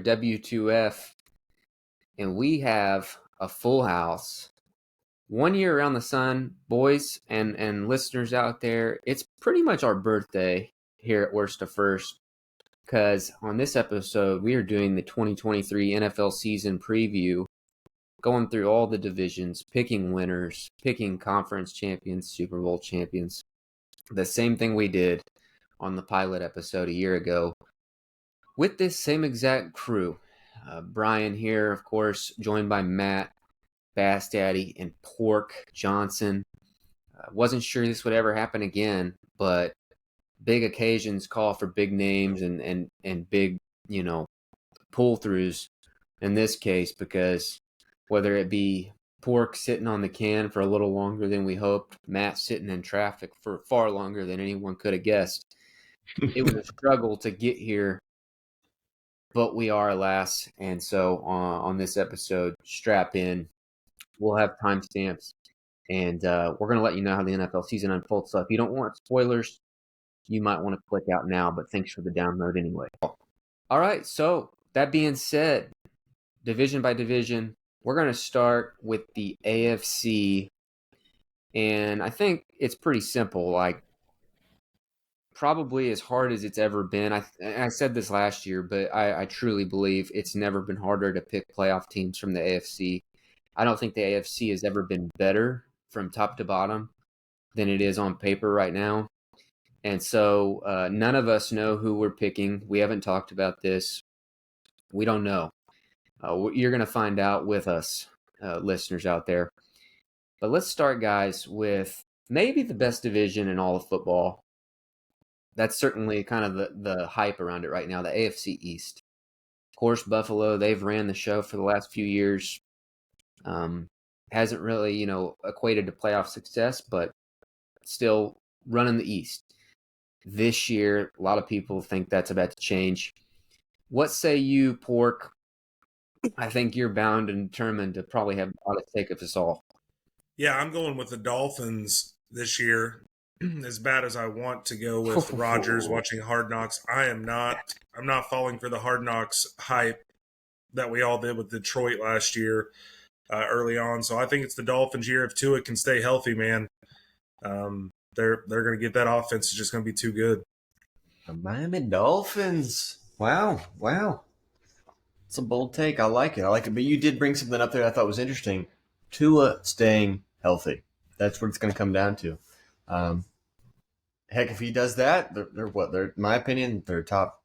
W2F, and we have a full house. 1 year around the sun, boys and listeners out there, it's pretty much our birthday here at Worst to First, because on this episode, we are doing the 2023 NFL season preview, going through all the divisions, picking winners, picking conference champions, Super Bowl champions. The same thing we did on the pilot episode a year ago with this same exact crew. Bryan here, of course, joined by Matt, Bassdaddy, and Pork Johnson. Wasn't sure this would ever happen again, but big occasions call for big names and big, pull-throughs in this case, because whether it be Pork sitting on the can for a little longer than we hoped, Matt sitting in traffic for far longer than anyone could have guessed. It was a struggle to get here, but we are, alas. And so on this episode, strap in. We'll have timestamps, and we're going to let you know how the NFL season unfolds. So if you don't want spoilers, you might want to click out now, but thanks for the download anyway. All right, so that being said, division by division, we're going to start with the AFC, and I think it's pretty simple, like probably as hard as it's ever been. I said this last year, but I truly believe it's never been harder to pick playoff teams from the AFC. I don't think the AFC has ever been better from top to bottom than it is on paper right now. And so none of us know who we're picking. We haven't talked about this. We don't know. You're going to find out with us, listeners out there. But let's start, guys, with maybe the best division in all of football. That's certainly kind of the hype around it right now, the AFC East. Of course, Buffalo, they've ran the show for the last few years. Hasn't really, equated to playoff success, but still running the East. This year, a lot of people think that's about to change. What say you, Pork? I think you're bound and determined to probably have a lot at stake of us all. Yeah, I'm going with the Dolphins this year. As bad as I want to go with Rodgers watching Hard Knocks, I'm not falling for the Hard Knocks hype that we all did with Detroit last year early on. So I think it's the Dolphins' year. If Tua can stay healthy, man, they're going to get that offense. It's just going to be too good. The Miami Dolphins. Wow. It's a bold take. I like it. But you did bring something up there I thought was interesting. Tua staying healthy. That's what it's going to come down to. Heck, if he does that, they're what? They're, in my opinion, they're top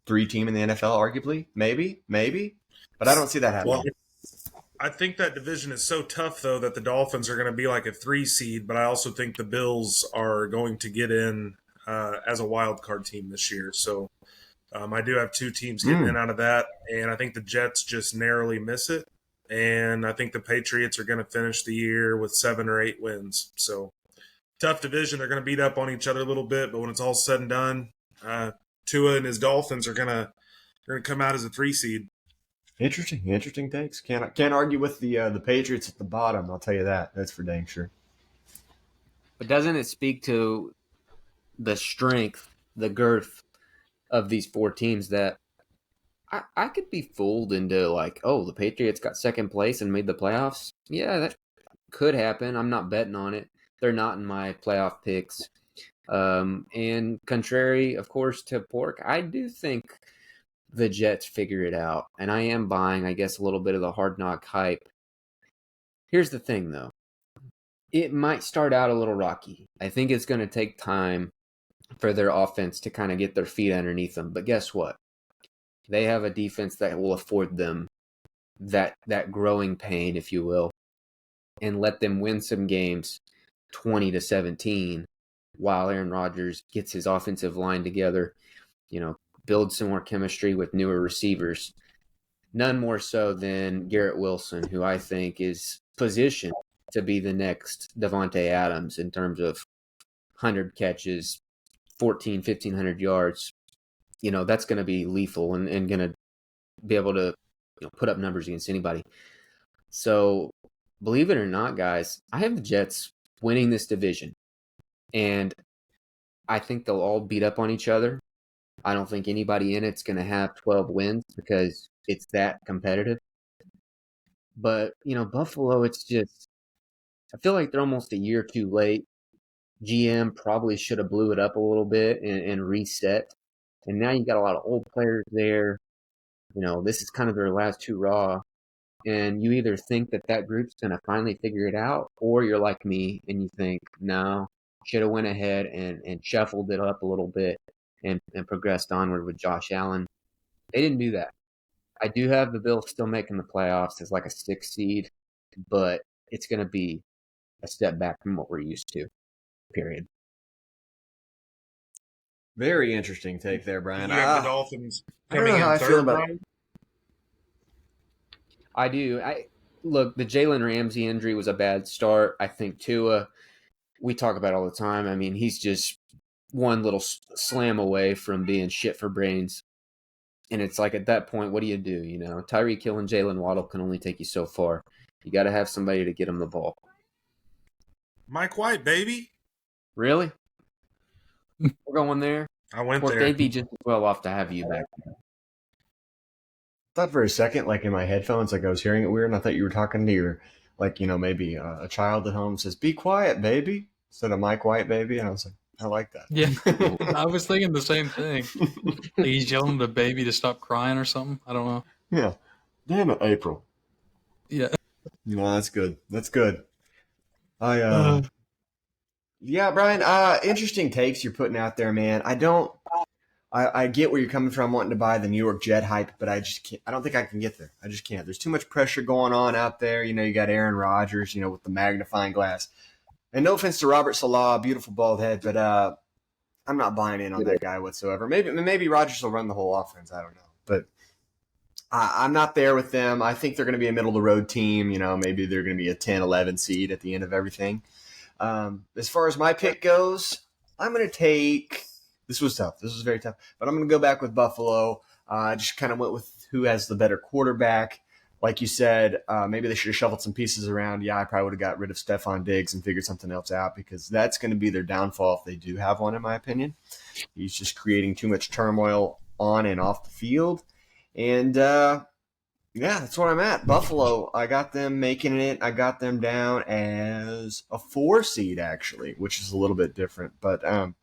3 team in the NFL, arguably. Maybe. But I don't see that happening. Well, I think that division is so tough, though, that the Dolphins are going to be like a 3 seed, but I also think the Bills are going to get in as a wild card team this year. So I do have 2 teams getting in out of that, and I think the Jets just narrowly miss it. And I think the Patriots are going to finish the year with 7 or 8 wins. So tough division. They're going to beat up on each other a little bit, but when it's all said and done, Tua and his Dolphins are going to come out as a 3 seed. Interesting takes. Can't argue with the Patriots at the bottom. I'll tell you that. That's for dang sure. But doesn't it speak to the strength, the girth of these 4 teams that I could be fooled into like, oh, the Patriots got second place and made the playoffs? Yeah, that could happen. I'm not betting on it. They're not in my playoff picks. And contrary, of course, to Pork, I do think the Jets figure it out. And I am buying, I guess, a little bit of the Hard Knock hype. Here's the thing, though. It might start out a little rocky. I think it's going to take time for their offense to kind of get their feet underneath them. But guess what? They have a defense that will afford them that growing pain, if you will, and let them win some games 20-17 while Aaron Rodgers gets his offensive line together, build some more chemistry with newer receivers. None more so than Garrett Wilson, who I think is positioned to be the next Devontae Adams in terms of 100 catches, 1,500 yards. That's going to be lethal and going to be able to put up numbers against anybody. So believe it or not, guys, I have the Jets winning this division. And I think they'll all beat up on each other. I don't think anybody in it's going to have 12 wins because it's that competitive. But, Buffalo, it's just, I feel like they're almost a year too late. GM probably should have blew it up a little bit and reset. And now you got a lot of old players there. This is kind of their last two raw. And you either think that group's going to finally figure it out, or you're like me and you think, no, should have went ahead and shuffled it up a little bit and progressed onward with Josh Allen. They didn't do that. I do have the Bills still making the playoffs as like a 6 seed, but it's going to be a step back from what we're used to, period. Very interesting take there, Brian. You have the Dolphins I don't coming know how in I third, feel about Brian? I do. Look, the Jalen Ramsey injury was a bad start. I think Tua, we talk about all the time. I mean, he's just one little slam away from being shit for brains. And it's like at that point, what do? Tyreek Hill and Jalen Waddle can only take you so far. You got to have somebody to get him the ball. Mike White, baby. Really? We're going there? I went Or there. they'd be just as well off to have you back. thought for a second, like in my headphones, like I was hearing it weird, and I thought you were talking to your, like, maybe a child at home says, "Be quiet, baby," instead of "Mike White, baby," and I was like, I like that. Yeah, I was thinking the same thing. Like he's yelling at the baby to stop crying or something. I don't know. Yeah. Damn it, April. Yeah. That's good. That's good. Yeah, Brian, interesting takes you're putting out there, man. I get where you're coming from wanting to buy the New York Jet hype, but I just can't. I don't think I can get there. I just can't. There's too much pressure going on out there. You got Aaron Rodgers, with the magnifying glass. And no offense to Robert Salah, beautiful bald head, but I'm not buying in on that guy whatsoever. Maybe Rodgers will run the whole offense. I don't know. But I'm not there with them. I think they're going to be a middle-of-the-road team. Maybe they're going to be a 10, 11 seed at the end of everything. As far as my pick goes, I'm going to take – this was tough. This was very tough. But I'm going to go back with Buffalo. I just kind of went with who has the better quarterback. Like you said, maybe they should have shuffled some pieces around. Yeah, I probably would have got rid of Stephon Diggs and figured something else out because that's going to be their downfall if they do have one, in my opinion. He's just creating too much turmoil on and off the field. And, yeah, that's where I'm at. Buffalo, I got them making it. I got them down as a 4 seed, actually, which is a little bit different. But, a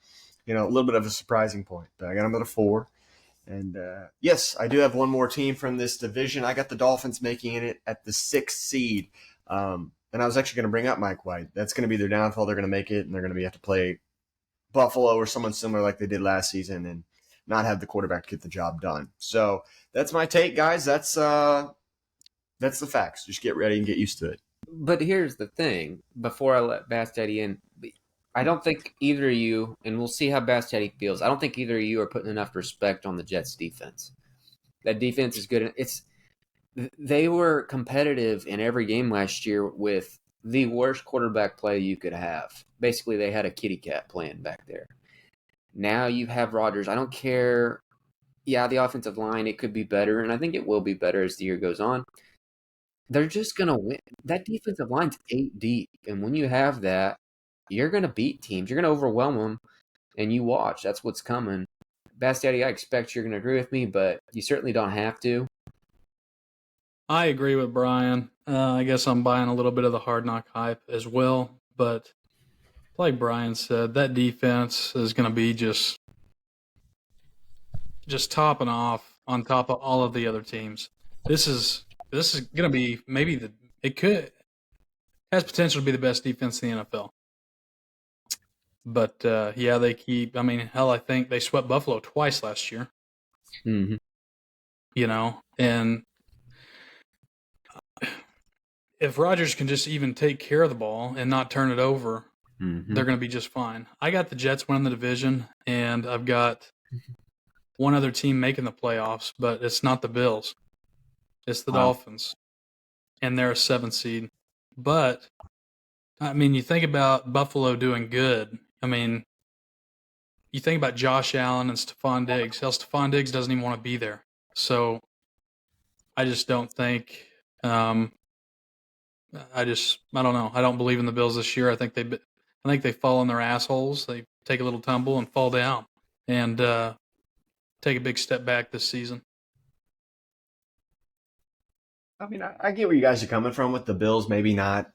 little bit of a surprising point. But I got them at a 4. And, yes, I do have one more team from this division. I got the Dolphins making it at the 6th seed. And I was actually going to bring up Mike White. That's going to be their downfall. They're going to make it, and they're going to have to play Buffalo or someone similar like they did last season and not have the quarterback get the job done. So that's my take, guys. That's the facts. Just get ready and get used to it. But here's the thing. Before I let Bassdaddy in, I don't think either of you, and we'll see how Bassdaddy feels, I don't think either of you are putting enough respect on the Jets' defense. That defense is good. They were competitive in every game last year with the worst quarterback play you could have. Basically, they had a kitty cat playing back there. Now you have Rodgers. I don't care. Yeah, the offensive line, it could be better, and I think it will be better as the year goes on. They're just going to win. That defensive line's 8 deep, and when you have that, you're going to beat teams. You're going to overwhelm them, and you watch. That's what's coming. Bassdaddy, I expect you're going to agree with me, but you certainly don't have to. I agree with Brian. I guess I'm buying a little bit of the hard knock hype as well. But like Brian said, that defense is going to be just topping off on top of all of the other teams. This is going to be has potential to be the best defense in the NFL. But, yeah, they keep – I mean, hell, I think they swept Buffalo twice last year. Mm-hmm. And if Rodgers can just even take care of the ball and not turn it over, they're going to be just fine. I got the Jets winning the division, and I've got one other team making the playoffs, but it's not the Bills. It's the Dolphins, and they're a 7 seed. But, I mean, you think about Buffalo doing good. I mean, you think about Josh Allen and Stephon Diggs. Hell, Stephon Diggs doesn't even want to be there. So I just don't think I don't know. I don't believe in the Bills this year. I think they fall on their assholes. They take a little tumble and fall down. And take a big step back this season. I mean, I get where you guys are coming from with the Bills maybe not,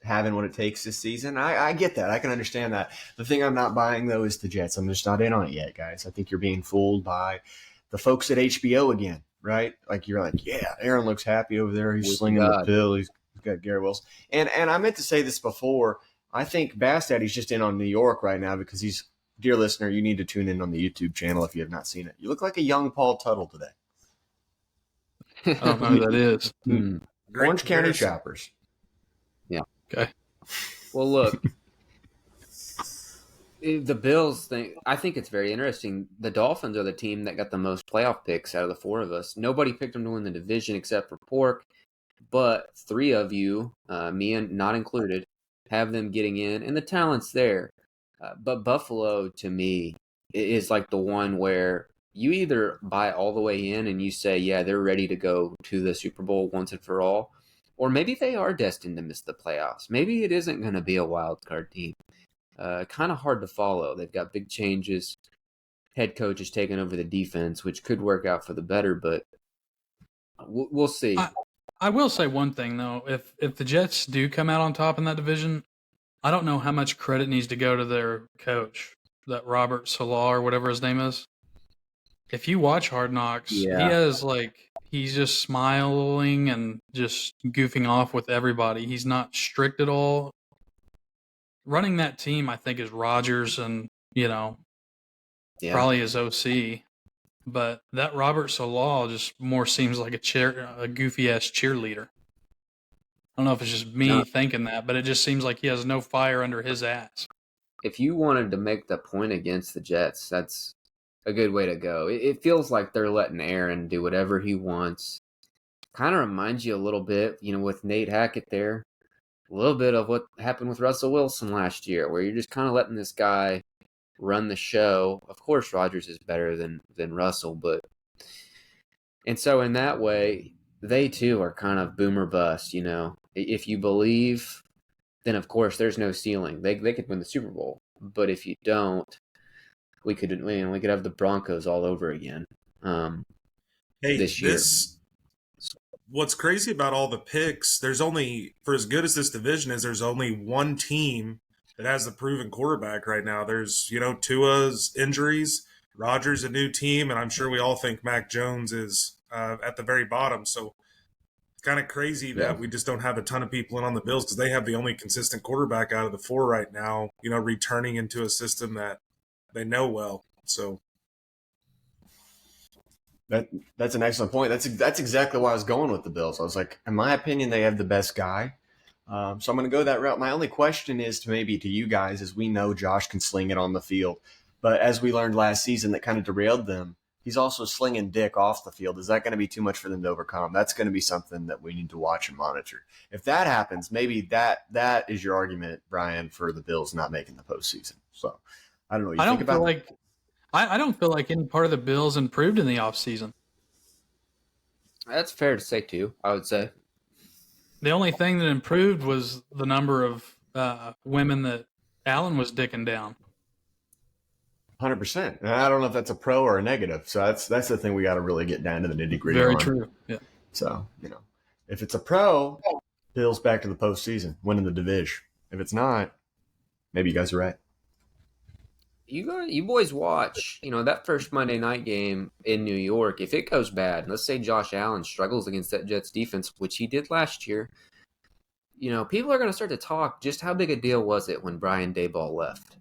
having what it takes this season. I get that. I can understand that. The thing I'm not buying, though, is the Jets. I'm just not in on it yet, guys. I think you're being fooled by the folks at HBO again, right? Like, you're like, yeah, Aaron looks happy over there. He's slinging the pill. He's got Gary Wilson. And I meant to say this before. I think Bassdaddy's just in on New York right now because he's, dear listener, you need to tune in on the YouTube channel if you have not seen it. You look like a young Paul Tuttle today. I don't know who that is. Orange County Choppers. Yeah. Okay. Well, look, the Bills thing, I think it's very interesting. The Dolphins are the team that got the most playoff picks out of the four of us. Nobody picked them to win the division except for Pork, but three of you, me and not included, have them getting in, and the talent's there. But Buffalo, to me, is like the one where you either buy all the way in and you say, yeah, they're ready to go to the Super Bowl once and for all, or maybe they are destined to miss the playoffs. Maybe it isn't going to be a wild card team. Kind of hard to follow. They've got big changes. Head coach is taking over the defense, which could work out for the better, but we'll see. I will say one thing, though. If the Jets do come out on top in that division, I don't know how much credit needs to go to their coach, that Robert Salah or whatever his name is. If you watch Hard Knocks, he's just smiling and just goofing off with everybody. He's not strict at all. Running that team, I think, is Rodgers and, probably his OC. But that Robert Salah just more seems like a goofy-ass cheerleader. I don't know if it's just me thinking that, but it just seems like he has no fire under his ass. If you wanted to make the point against the Jets, that's a good way to go. It feels like they're letting Aaron do whatever he wants. Kind of reminds you a little bit, with Nate Hackett there, a little bit of what happened with Russell Wilson last year, where you're just kind of letting this guy run the show. Of course, Rodgers is better than Russell, and so in that way, they too are kind of boom or bust. If you believe, then of course there's no ceiling. They could win the Super Bowl, but if you don't, we could have the Broncos all over again. This year. What's crazy about all the picks? There's only, for as good as this division is, there's only one team that has the proven quarterback right now. There's, Tua's injuries, Rodgers a new team, and I'm sure we all think Mac Jones is at the very bottom. So it's kind of crazy that we just don't have a ton of people in on the Bills because they have the only consistent quarterback out of the four right now, returning into a system that they know well. So that's an excellent point. That's exactly why I was going with the Bills. I was like, in my opinion, they have the best guy. So I'm going to go that route. My only question is to you guys, is we know Josh can sling it on the field, but as we learned last season, that kind of derailed them. He's also slinging dick off the field. Is that going to be too much for them to overcome? That's going to be something that we need to watch and monitor. If that happens, maybe that is your argument, Brian, for the Bills not making the postseason. So I don't know. I don't feel like any part of the Bills improved in the offseason. That's fair to say, too, I would say. The only thing that improved was the number of women that Allen was dicking down. 100%. And I don't know if that's a pro or a negative. So that's the thing we got to really get down to the nitty-gritty. Very true. Yeah. So, if it's a pro, Bills back to the postseason, winning the division. If it's not, maybe you guys are right. You boys watch, that first Monday night game in New York. If it goes bad, let's say Josh Allen struggles against that Jets defense, which he did last year, people are going to start to talk just how big a deal was it when Brian Daboll left.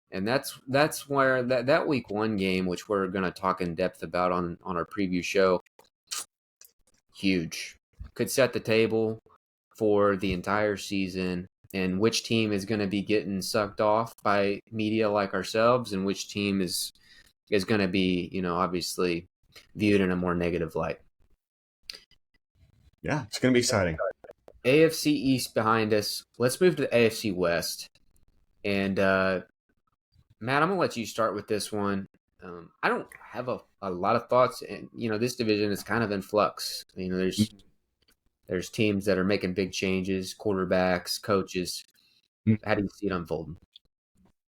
And that's where that week one game, which we're going to talk in depth about on our preview show, huge. Could set the table for the entire season. And which team is going to be getting sucked off by media like ourselves, and which team is going to be, obviously viewed in a more negative light. Yeah, it's going to be exciting. AFC East behind us. Let's move to the AFC West. And Matt, I'm going to let you start with this one. I don't have a lot of thoughts, and this division is kind of in flux. There's teams that are making big changes, quarterbacks, coaches. How do you see it unfolding?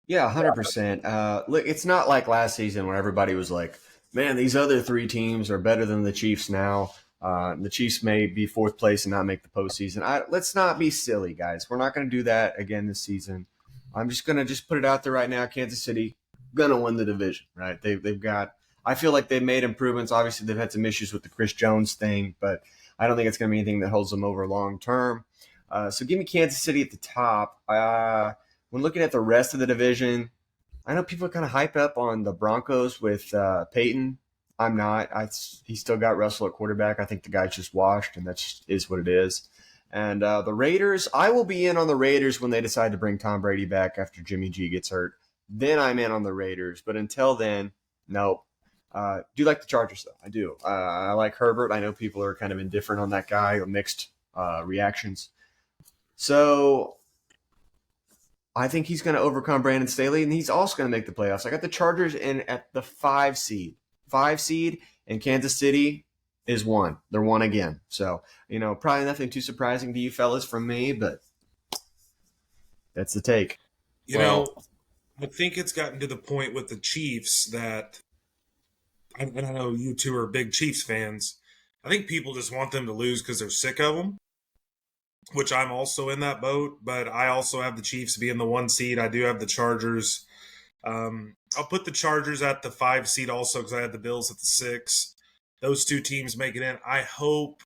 Yeah, 100%. Look, it's not like last season where everybody was like, man, these other three teams are better than the Chiefs now. The Chiefs may be fourth place and not make the postseason. Let's not be silly, guys. We're not going to do that again this season. I'm just going to put it out there right now. Kansas City going to win the division, right? They've got – I feel like they've made improvements. Obviously, they've had some issues with the Chris Jones thing, but I don't think it's going to be anything that holds them over long term. So give me Kansas City at the top. When looking at the rest of the division, I know people are kind of hyped up on the Broncos with Peyton. I'm not. He's still got Russell at quarterback. I think the guy's just washed, and that is what it is. And the Raiders, I will be in on the Raiders when they decide to bring Tom Brady back after Jimmy G gets hurt. Then I'm in on the Raiders. But until then, nope. Do like the Chargers, though. I do. I like Herbert. I know people are kind of indifferent on that guy, mixed reactions. So I think he's going to overcome Brandon Staley, and he's also going to make the playoffs. I got the Chargers in at the 5 seed. 5 seed, and Kansas City is 1. They're 1 again. So, probably nothing too surprising to you fellas from me, but that's the take. I think it's gotten to the point with the Chiefs that, and I know you two are big Chiefs fans, I think people just want them to lose because they're sick of them, which I'm also in that boat, but I also have the Chiefs being the 1 seed. I do have the Chargers. I'll put the Chargers at the 5 seed also because I had the Bills at the 6. Those two teams make it in. I hope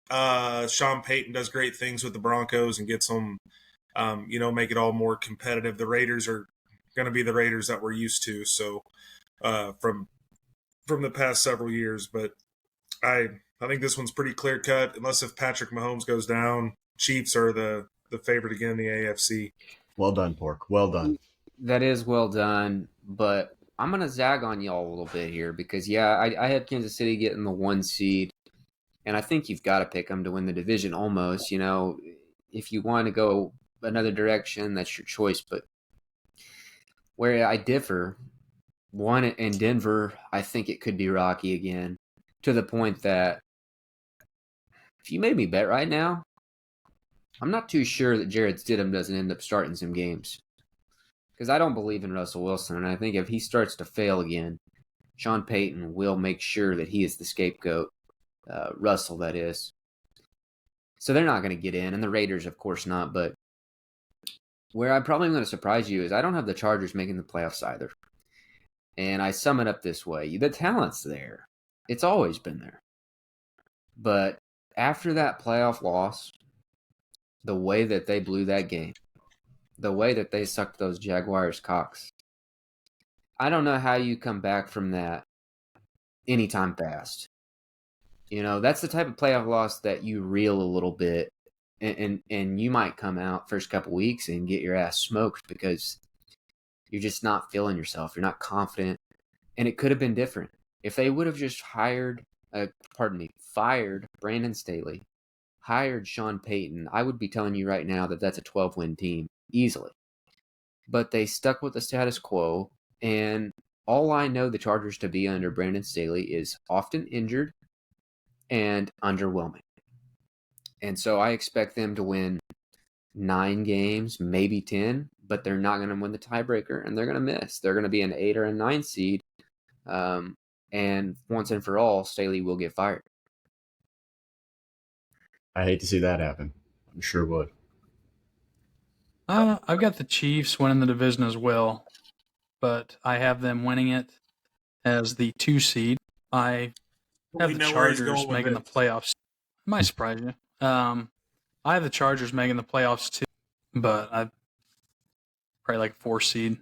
Sean Payton does great things with the Broncos and gets them, make it all more competitive. The Raiders are going to be the Raiders that we're used to. So from the past several years, but I think this one's pretty clear cut. Unless if Patrick Mahomes goes down, Chiefs are the favorite again in the AFC. Well done, Pork. Well done. That is well done, but I'm going to zag on y'all a little bit here because, I had Kansas City getting the 1 seed, and I think you've got to pick them to win the division almost. If you want to go another direction, that's your choice. But where I differ, one in Denver, I think it could be rocky again to the point that if you made me bet right now, I'm not too sure that Jarrett Stidham doesn't end up starting some games. Because I don't believe in Russell Wilson, and I think if he starts to fail again, Sean Payton will make sure that he is the scapegoat. Russell, that is. So they're not going to get in, and the Raiders, of course, not. But where I'm probably going to surprise you is I don't have the Chargers making the playoffs either. And I sum it up this way. The talent's there. It's always been there. But after that playoff loss, the way that they blew that game, the way that they sucked those Jaguars' cocks, I don't know how you come back from that anytime fast. That's the type of playoff loss that you reel a little bit, and you might come out first couple weeks and get your ass smoked because you're just not feeling yourself. You're not confident, and it could have been different. If they would have just fired Brandon Staley, hired Sean Payton, I would be telling you right now that that's a 12-win team. Easily. But they stuck with the status quo, and all I know the Chargers to be under Brandon Staley is often injured and underwhelming. And so I expect them to win 9 games, maybe 10, but they're not going to win the tiebreaker, and they're going to miss. They're going to be an 8 or a 9 seed, and once and for all, Staley will get fired. I hate to see that happen. I sure would. I've got the Chiefs winning the division as well, but I have them winning it as the 2 seed. I have the Chargers making the playoffs. It might surprise you. I have the Chargers making the playoffs too, but I probably like 4 seed.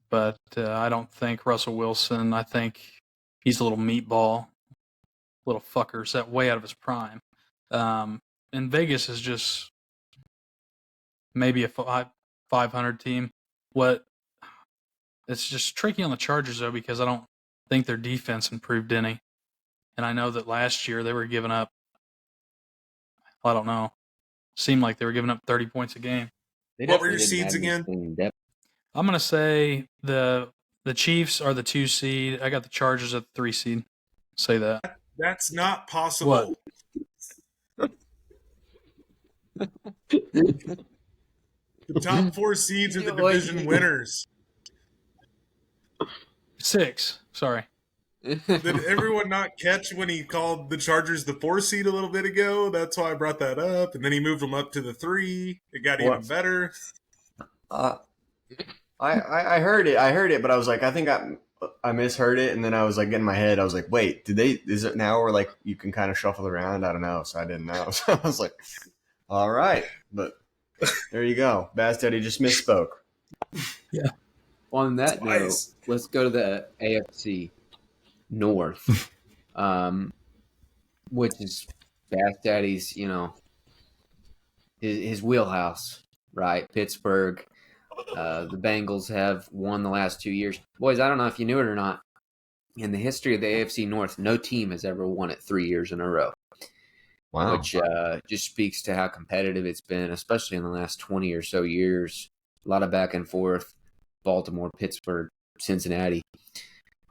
But I don't think Russell Wilson. I think he's a little meatball, little fucker, set way out of his prime. And Vegas is just maybe a 500 team. It's just tricky on the Chargers, though, because I don't think their defense improved any. And I know that last year they were giving up, I don't know, seemed like they were giving up 30 points a game. What were your seeds again? I'm going to say the Chiefs are the 2 seed. I got the Chargers at the 3 seed. Say that. That's not possible. What? The top 4 seeds are the division winners. 6. Sorry. Did everyone not catch when he called the Chargers the 4 seed a little bit ago? That's why I brought that up. And then he moved them up to the 3. It got even better. I heard it, but I was like, I think I misheard it, and then I was like in my head, I was like, wait, is it now where like you can kind of shuffle around? I don't know, so I didn't know. So I was like, all right, but there you go. Bassdaddy just misspoke. Yeah. On that note, let's go to the AFC North, which is Bassdaddy's, his wheelhouse, right? Pittsburgh. The Bengals have won the last 2 years. Boys, I don't know if you knew it or not. In the history of the AFC North, no team has ever won it 3 years in a row. Wow. Which just speaks to how competitive it's been, especially in the last 20 or so years. A lot of back and forth. Baltimore, Pittsburgh, Cincinnati.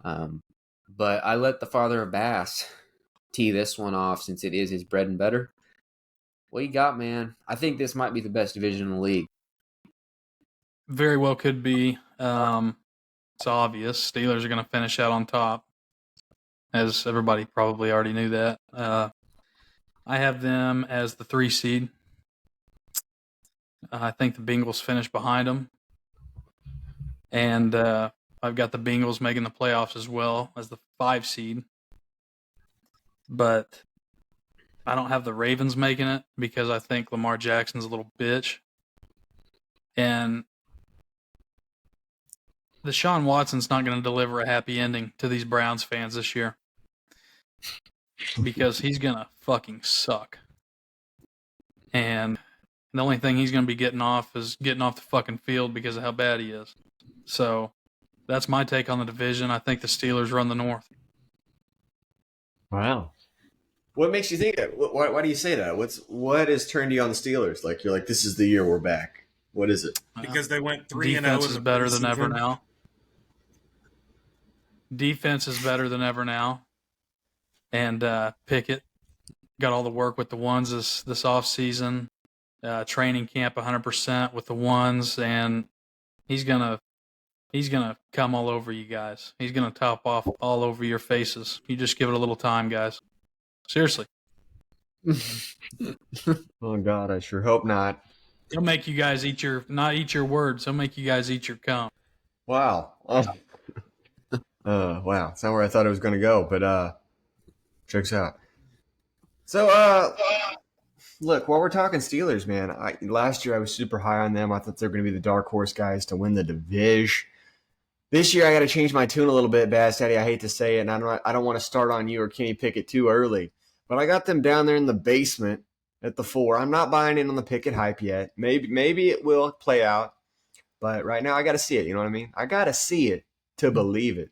But I let the father of Bass tee this one off since it is his bread and butter. What you got, man? I think this might be the best division in the league. Very well could be. It's obvious. Steelers are going to finish out on top, as everybody probably already knew that. I have them as the 3 seed. I think the Bengals finish behind them. And I've got the Bengals making the playoffs as well as the 5 seed. But I don't have the Ravens making it because I think Lamar Jackson's a little bitch. And Deshaun Watson's not going to deliver a happy ending to these Browns fans this year because he's going to fucking suck. And the only thing he's going to be getting off is getting off the fucking field because of how bad he is. So that's my take on the division. I think the Steelers run the North. Wow. What makes you think that? Why do you say that? What has turned you on the Steelers? Like you're like, this is the year we're back. What is it? Because they went 3-0. Defense is better than ever now. Defense is better than ever now. And Pickett got all the work with the ones this offseason. Training camp 100% with the ones, and he's gonna come all over you guys. He's gonna top off all over your faces. You just give it a little time, guys. Seriously. Oh God, I sure hope not. He'll make you guys not eat your words. He'll make you guys eat your cum. Wow. Wow. It's not where I thought it was going to go, but checks out. So, look, while we're talking Steelers, man, last year I was super high on them. I thought they were going to be the dark horse guys to win the division. This year I got to change my tune a little bit, Bassdaddy. I hate to say it, and I don't want to start on you or Kenny Pickett too early, but I got them down there in the basement at the 4. I'm not buying in on the Pickett hype yet. Maybe it will play out, but right now I got to see it. You know what I mean? I got to see it to believe it.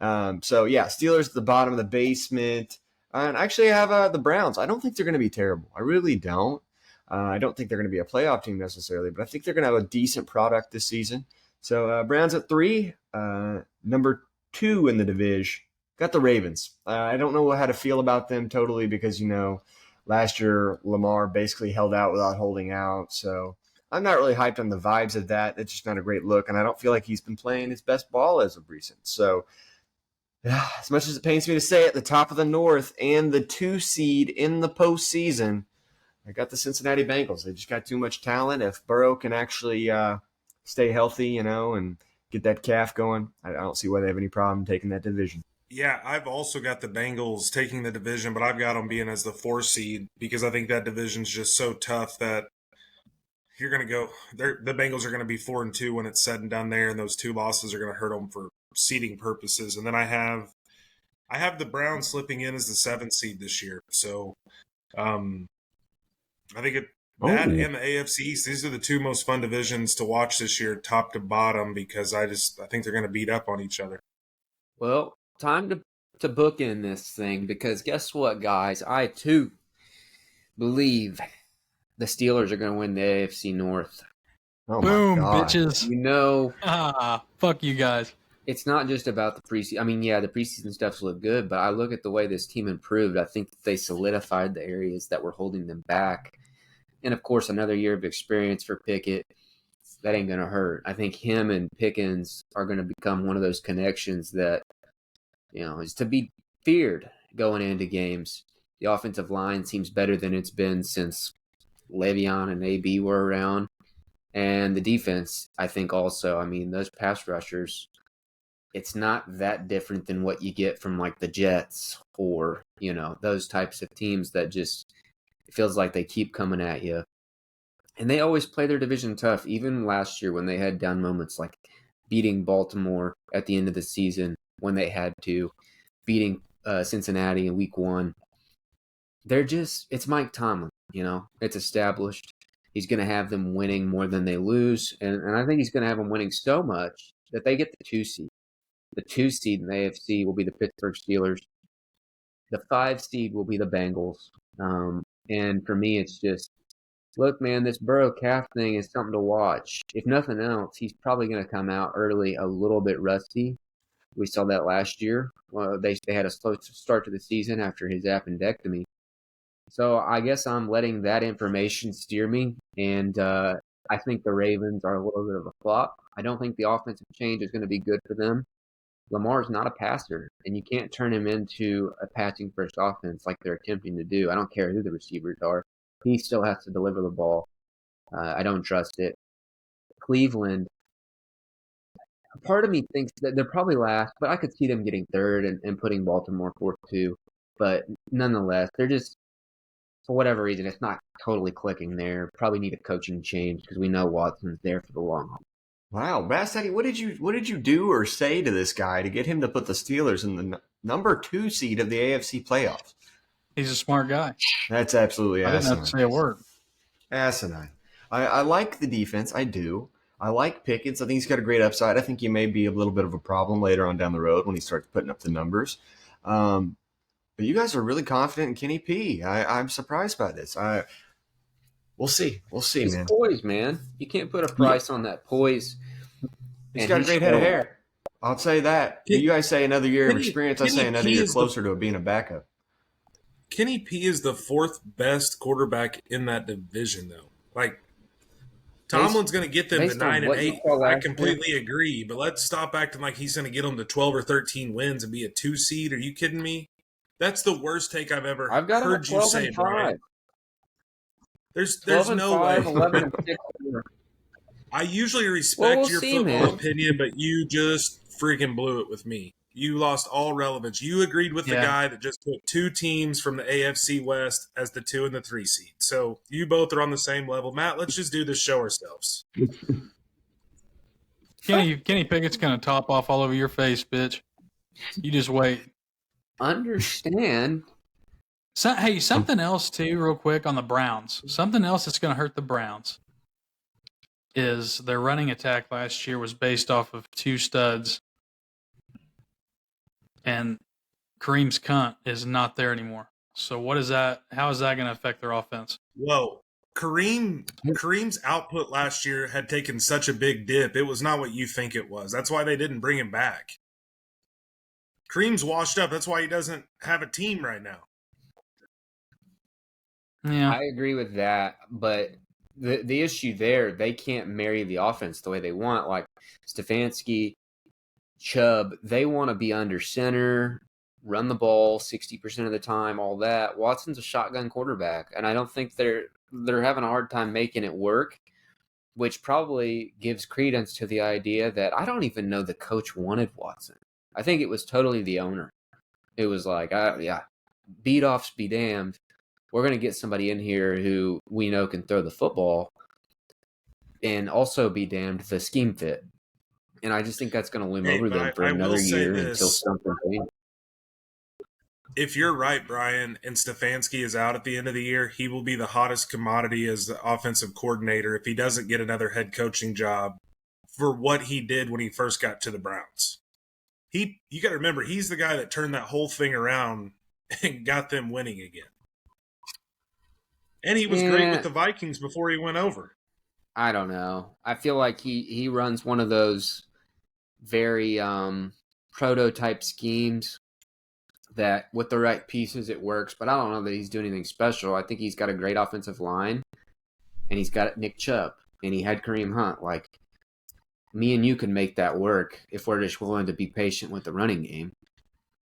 So yeah, Steelers at the bottom of the basement. And actually I have the Browns. I don't think they're going to be terrible. I really don't. I don't think they're going to be a playoff team necessarily, but I think they're going to have a decent product this season. So Browns at 3, number 2 in the division. Got the Ravens. I don't know how to feel about them totally because, last year Lamar basically held out without holding out. So I'm not really hyped on the vibes of that. It's just not a great look, and I don't feel like he's been playing his best ball as of recent. So as much as it pains me to say it, the top of the North and the 2 seed in the postseason, I got the Cincinnati Bengals. They just got too much talent. If Burrow can actually stay healthy, and get that calf going, I don't see why they have any problem taking that division. Yeah, I've also got the Bengals taking the division, but I've got them being as the 4 seed because I think that division's just so tough that you're going to go – the Bengals are going to be 4-2 when it's said and done there, and those 2 losses are going to hurt them for seeding purposes. And then I have the Browns slipping in as the 7th seed this year. So I think that and the AFC East, these are the 2 most fun divisions to watch this year, top to bottom, because I think they're going to beat up on each other. Well, time to book in this thing because guess what, guys? I, too, believe the Steelers are going to win the AFC North. Oh boom, my God. bitches. Fuck you guys. It's not just about the preseason. I mean, yeah, the preseason stuff's look good, but I look at the way this team improved. I think that they solidified the areas that were holding them back. And, of course, another year of experience for Pickett. that ain't going to hurt. I think him and Pickens are going to become one of those connections that, is to be feared going into games. The offensive line seems better than it's been since Le'Veon and AB were around. And the defense, I think also, those pass rushers, it's not that different than what you get from like the Jets or, those types of teams that just, it feels like they keep coming at you. And they always play their division tough, even last year when they had down moments like beating Baltimore at the end of the season when they had to, beating Cincinnati in week 1. It's Mike Tomlin, it's established. He's going to have them winning more than they lose. And I think he's going to have them winning so much that they get the 2 seed. The 2 seed in the AFC will be the Pittsburgh Steelers. The 5 seed will be the Bengals. And for me, it's just, look, man, this Burrow calf thing is something to watch. If nothing else, he's probably going to come out early a little bit rusty. We saw that last year. They had a slow start to the season after his appendectomy. So I guess I'm letting that information steer me, and I think the Ravens are a little bit of a flop. I don't think the offensive change is going to be good for them. Lamar's not a passer, and you can't turn him into a passing-first offense like they're attempting to do. I don't care who the receivers are. He still has to deliver the ball. I don't trust it. Cleveland, part of me thinks that they're probably last, but I could see them getting third and putting Baltimore fourth too. But nonetheless, they're just, for whatever reason, it's not totally clicking there. Probably need a coaching change because we know Watson's there for the long haul. Wow, Bassdaddy, what did you do or say to this guy to get him to put the Steelers in the number 2 seed of the AFC playoffs? He's a smart guy. That's absolutely asinine. I didn't have to say a word. Asinine. I like the defense. I do. I like Pickens. I think he's got a great upside. I think he may be a little bit of a problem later on down the road when he starts putting up the numbers. But you guys are really confident in Kenny P. I'm surprised by this. We'll see. We'll see, He's man. poise, man. You can't put a price on that poise. He's got a great head of hair. I'll say that. You guys say another year of experience. I say another year closer to being a backup. Kenny P is the 4th best quarterback in that division, though. Like, Tomlin's going to get them to 9 and 8. I completely agree, but let's stop acting like he's going to get them to 12 or 13 wins and be a 2 seed. Are you kidding me? That's the worst take I've ever heard you say, Bryan. There's no 5, way. 11 and 6. I usually respect your football man. opinion, but you just freaking blew it with me. You lost all relevance. You agreed with the guy that just put 2 teams from the AFC West as the 2 and the 3 seed. So you both are on the same level. Matt, let's just do this show ourselves. Kenny Pickett's going to top off all over your face, bitch. You just wait. Understand. Hey, something else, too, real quick on the Browns. Something else that's going to hurt the Browns is their running attack last year was based off of 2 studs. And Kareem's cunt is not there anymore. So what is that? How is that going to affect their offense? Whoa. Kareem's output last year had taken such a big dip. It was not what you think it was. That's why they didn't bring him back. Kareem's washed up. That's why he doesn't have a team right now. Yeah, I agree with that, but the issue there, they can't marry the offense the way they want. Like Stefanski, Chubb, they want to be under center, run the ball 60% of the time, all that. Watson's a shotgun quarterback, and I don't think they're having a hard time making it work, which probably gives credence to the idea that I don't even know the coach wanted Watson. I think it was totally the owner. It was like, beat-offs be damned. We're going to get somebody in here who we know can throw the football and also be damned the scheme fit. And I just think that's going to loom over them for another year until something changes. If you're right, Bryan, and Stefanski is out at the end of the year, he will be the hottest commodity as the offensive coordinator if he doesn't get another head coaching job for what he did when he first got to the Browns. You got to remember, he's the guy that turned that whole thing around and got them winning again. And he was great with the Vikings before he went over. I don't know. I feel like he runs one of those very prototype schemes that with the right pieces it works, but I don't know that he's doing anything special. I think he's got a great offensive line, and he's got Nick Chubb, and he had Kareem Hunt. Like, me and you can make that work if we're just willing to be patient with the running game.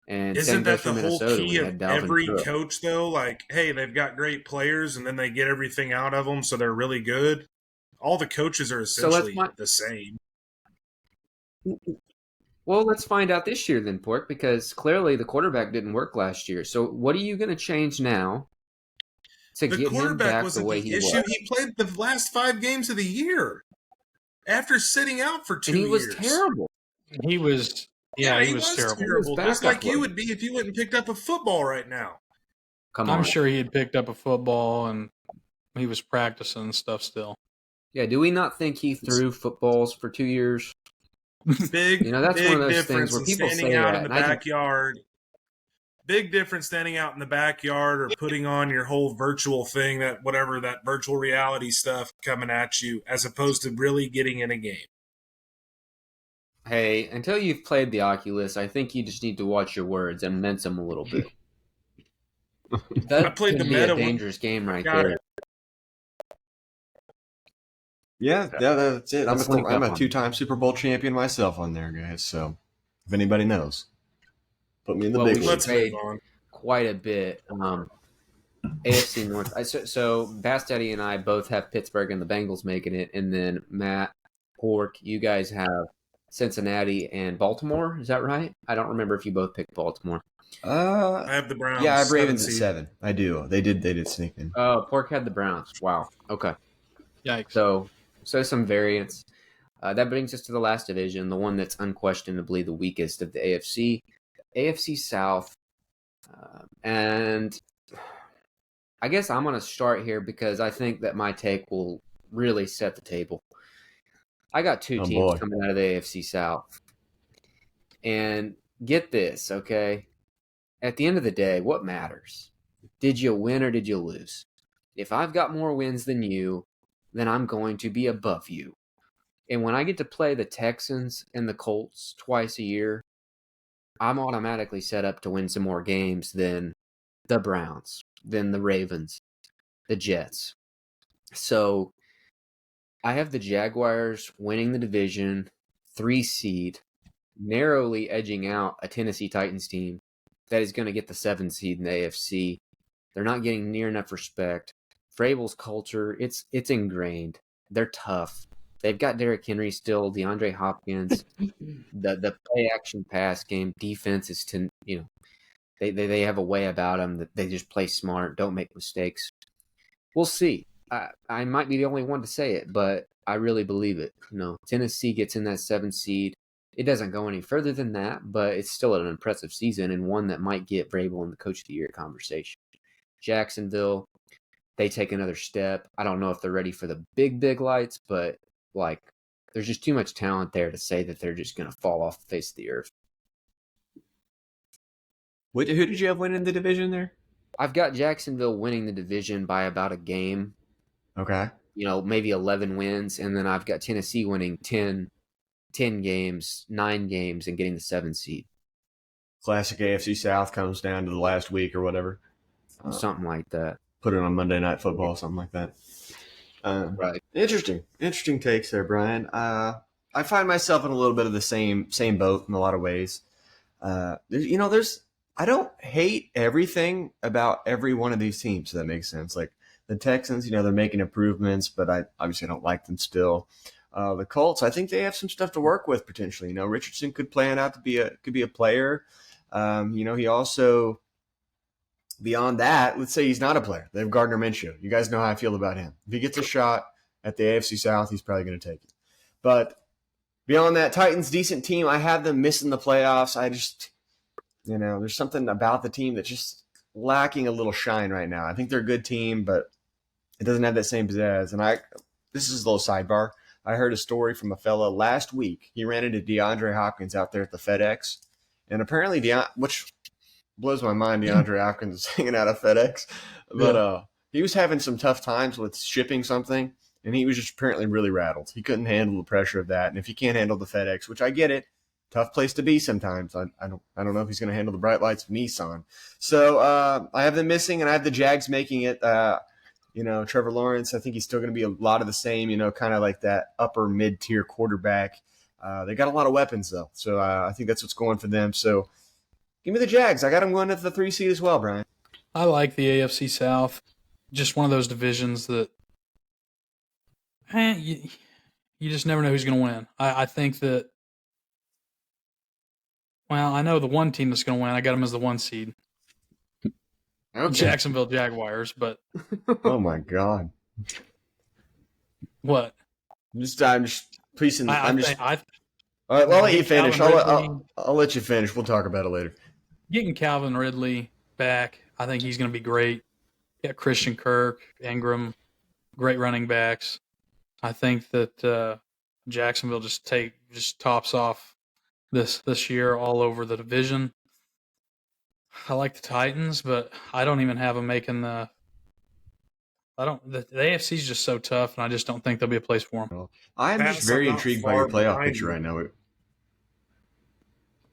And Isn't that the whole Minnesota. key of every coach, though? Like, hey, they've got great players, and then they get everything out of them, so they're really good. All the coaches are essentially the same. Well, let's find out this year then, Pork, because clearly the quarterback didn't work last year. So what are you going to change now to get him back the way he was? He played the last 5 games of the year after sitting out for 2 years. And he was terrible. He was terrible. Just like you would be if you went and picked up a football right now. I'm sure he had picked up a football and he was practicing and stuff still. Yeah, do we not think he threw footballs for 2 years? That's one of those things where people standing out in the backyard. Big difference standing out in the backyard or putting on your whole virtual thing, that virtual reality stuff coming at you, as opposed to really getting in a game. Hey, until you've played the Oculus, I think you just need to watch your words and mince them a little bit. That I played could the be meta a dangerous game right Got there. it. Yeah, that's it. I'm a on. 2-time Super Bowl champion myself on there, guys. So if anybody knows, put me in the big league. Let's move on. Quite a bit. AFC North. So Bassdaddy and I both have Pittsburgh and the Bengals making it, and then Matt, Pork, you guys have Cincinnati and Baltimore. Is that right? I don't remember if you both picked Baltimore. I have the Browns. Yeah, I have Ravens at 7. I do. They did sneak in. Oh, Pork had the Browns. Wow. Okay. Yikes. So some variance. That brings us to the last division, the one that's unquestionably the weakest of the AFC, AFC South. And I guess I'm going to start here because I think that my take will really set the table. I got 2 teams coming out of the AFC South. And get this, okay? At the end of the day, what matters? Did you win or did you lose? If I've got more wins than you, then I'm going to be above you. And when I get to play the Texans and the Colts twice a year, I'm automatically set up to win some more games than the Browns, than the Ravens, the Jets. So I have the Jaguars winning the division, 3 seed, narrowly edging out a Tennessee Titans team that is going to get the 7 seed in the AFC. They're not getting near enough respect. Vrabel's culture, it's ingrained. They're tough. They've got Derrick Henry still, DeAndre Hopkins. the play action pass game defense is they have a way about them that they just play smart, don't make mistakes. We'll see. I might be the only one to say it, but I really believe it. Tennessee gets in that 7 seed. It doesn't go any further than that, but it's still an impressive season and one that might get Vrabel in the Coach of the Year conversation. Jacksonville, they take another step. I don't know if they're ready for the big lights, but there's just too much talent there to say that they're just going to fall off the face of the earth. Who did you have winning the division there? I've got Jacksonville winning the division by about a game. Okay. Maybe 11 wins, and then I've got Tennessee winning 10 games, 9 games, and getting the 7 seed. Classic AFC South comes down to the last week or whatever. Something like that. Put it on Monday Night Football, something like that. Right. Interesting takes there, Brian. I find myself in a little bit of the same boat in a lot of ways. I don't hate everything about every one of these teams. If that makes sense. Like the Texans, they're making improvements, but I obviously don't like them still. The Colts, I think they have some stuff to work with potentially. Richardson could plan out to be a player. He also. Beyond that, let's say he's not a player. They have Gardner Minshew. You guys know how I feel about him. If he gets a shot at the AFC South, he's probably going to take it. But beyond that, Titans, decent team. I have them missing the playoffs. I just, there's something about the team that's just lacking a little shine right now. I think they're a good team, but it doesn't have that same pizzazz. And this is a little sidebar. I heard a story from a fella last week. He ran into DeAndre Hopkins out there at the FedEx. And apparently, which blows my mind, DeAndre Hopkins is hanging out at FedEx. But he was having some tough times with shipping something, and he was just apparently really rattled. He couldn't handle the pressure of that. And if you can't handle the FedEx, which I get it, tough place to be sometimes. I don't know if he's going to handle the bright lights of Nissan. So I have them missing, and I have the Jags making it. Trevor Lawrence, I think he's still going to be a lot of the same, kind of like that upper mid-tier quarterback. They got a lot of weapons, though. So I think that's what's going for them. So give me the Jags. I got them going at the 3 seed as well, Brian. I like the AFC South. Just one of those divisions that you just never know who's going to win. I think that, I know the one team that's going to win. I got them as the 1 seed. Okay. Jacksonville Jaguars, but Oh my God! what? I'm just pleasing. All right, I'll let you finish. Calvin I'll let you finish. We'll talk about it later. getting Calvin Ridley back, I think he's going to be great. Got Christian Kirk, Ingram, great running backs. I think that Jacksonville just tops off this year all over the division. I like the Titans, but I don't even have them making the. The AFC is just so tough, and I just don't think there'll be a place for them. I'm just very intrigued by your playoff picture right now.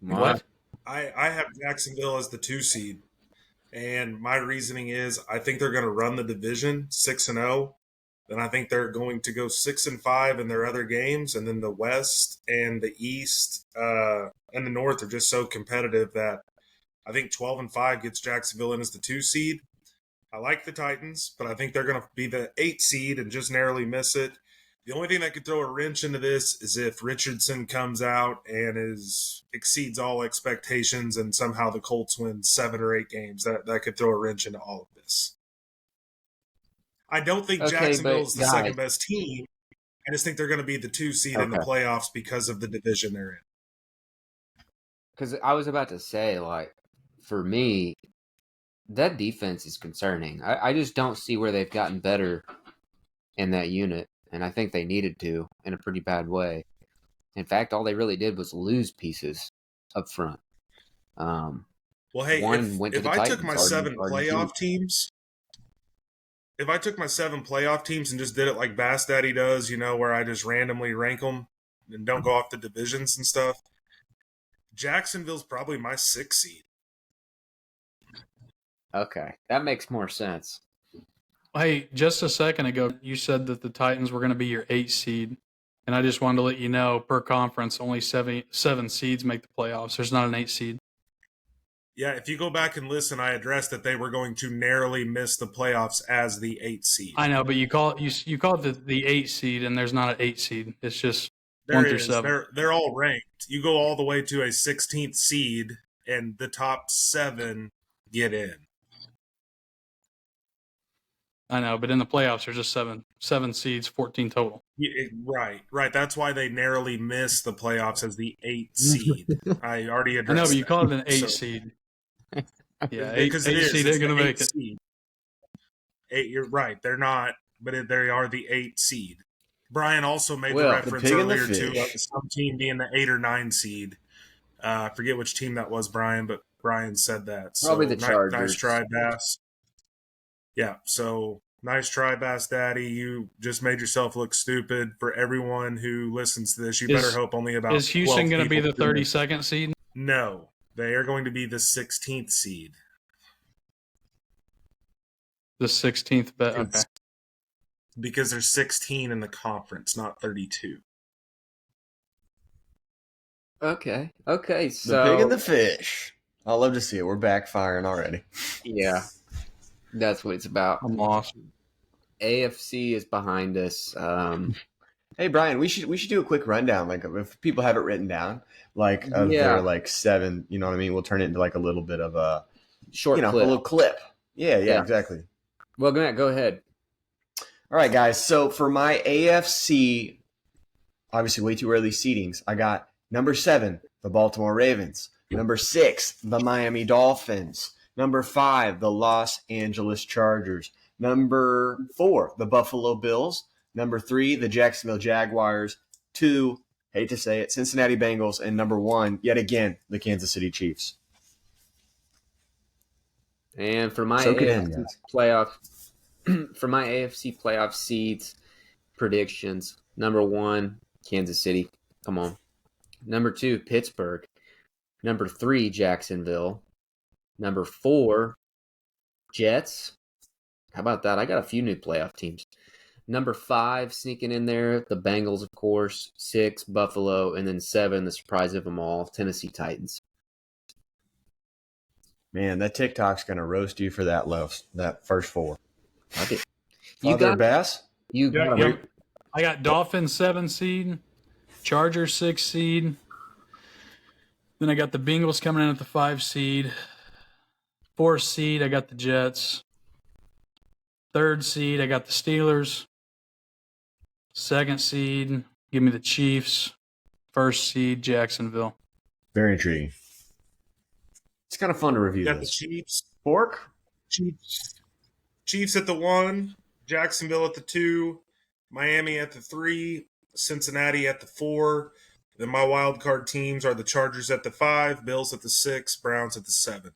What? I have Jacksonville as the 2 seed, and my reasoning is I think they're going to run the division 6-0. Then I think they're going to go 6-5 in their other games, and then the West and the East and the North are just so competitive that I think 12-5 gets Jacksonville in as the 2 seed. I like the Titans, but I think they're going to be the 8 seed and just narrowly miss it. The only thing that could throw a wrench into this is if Richardson comes out and exceeds all expectations and somehow the Colts win 7 or 8 games. That could throw a wrench into all of this. I don't think Jacksonville is the second best team. I just think they're going to be the 2 seed in the playoffs because of the division they're in. Because I was about to say, for me, that defense is concerning. I just don't see where they've gotten better in that unit, and I think they needed to in a pretty bad way. In fact, all they really did was lose pieces up front. Well, hey, if I took my 7 playoff teams, and just did it like Bassdaddy does, where I just randomly rank them and don't go off the divisions and stuff, Jacksonville's probably my 6 seed. Okay, that makes more sense. Hey, just a second ago, you said that the Titans were going to be your 8 seed, and I just wanted to let you know, per conference, only 7 seeds make the playoffs. There's not an 8 seed. Yeah, if you go back and listen, I addressed that they were going to narrowly miss the playoffs as the 8 seed. I know, but you call it the 8 seed, and there's not an 8 seed. It's just 1 through 7. They're all ranked. You go all the way to a 16th seed, and the top 7 get in. I know, but in the playoffs, there's just 7 seeds, 14 total. Yeah, right. That's why they narrowly missed the playoffs as the 8 seed. I already addressed. I know, but you call it an 8 seed. Yeah, 8 seed ain't gonna make it. 8, you're right. They're not, but they are the 8 seed. Brian also made the reference earlier to some team being the 8 or 9 seed. I forget which team that was, Brian, but Brian said that. Probably the Chargers. Nice try, Bass. Yeah, so nice try, Bassdaddy. You just made yourself look stupid. For everyone who listens to this, you better hope only about. Is Houston going to be the 32nd seed? No, they are going to be the 16th seed. The 16th, okay. Because there's 16 in the conference, not 32. Okay, so the pig and the fish. I love to see it. We're backfiring already. Yeah. That's what it's about. I'm lost. AFC is behind us. Hey Brian, we should do a quick rundown. Like if people have it written down, their 7. You know what I mean? We'll turn it into like a little bit of a short, clip. A little clip. Yeah, exactly. Well, go ahead. All right, guys. So for my AFC, obviously way too early seedings, I got number 7, the Baltimore Ravens. Number 6, the Miami Dolphins. Number 5, the Los Angeles Chargers. Number 4, the Buffalo Bills. Number 3, the Jacksonville Jaguars. 2, hate to say it, Cincinnati Bengals. And number 1, yet again, the Kansas City Chiefs. And for my AFC playoff seeds predictions, number 1, Kansas City. Come on. Number 2, Pittsburgh. Number 3, Jacksonville. Number 4, Jets. How about that? I got a few new playoff teams. Number 5 sneaking in there, the Bengals, of course. 6, Buffalo, and then 7, the surprise of them all, Tennessee Titans. Man, that TikTok's going to roast you for that first 4. Okay. You got Bass? You got Yeah. I got Dolphins 7 seed, Chargers 6 seed. Then I got the Bengals coming in at the 5 seed. 4th seed, I got the Jets. 3rd seed, I got the Steelers. 2nd seed, give me the Chiefs. 1st seed, Jacksonville. Very intriguing. It's kind of fun to review Got the this. Chiefs. Pork? Chiefs at the 1, Jacksonville at the 2, Miami at the 3, Cincinnati at the 4. Then my wild card teams are the Chargers at the 5, Bills at the 6, Browns at the 7.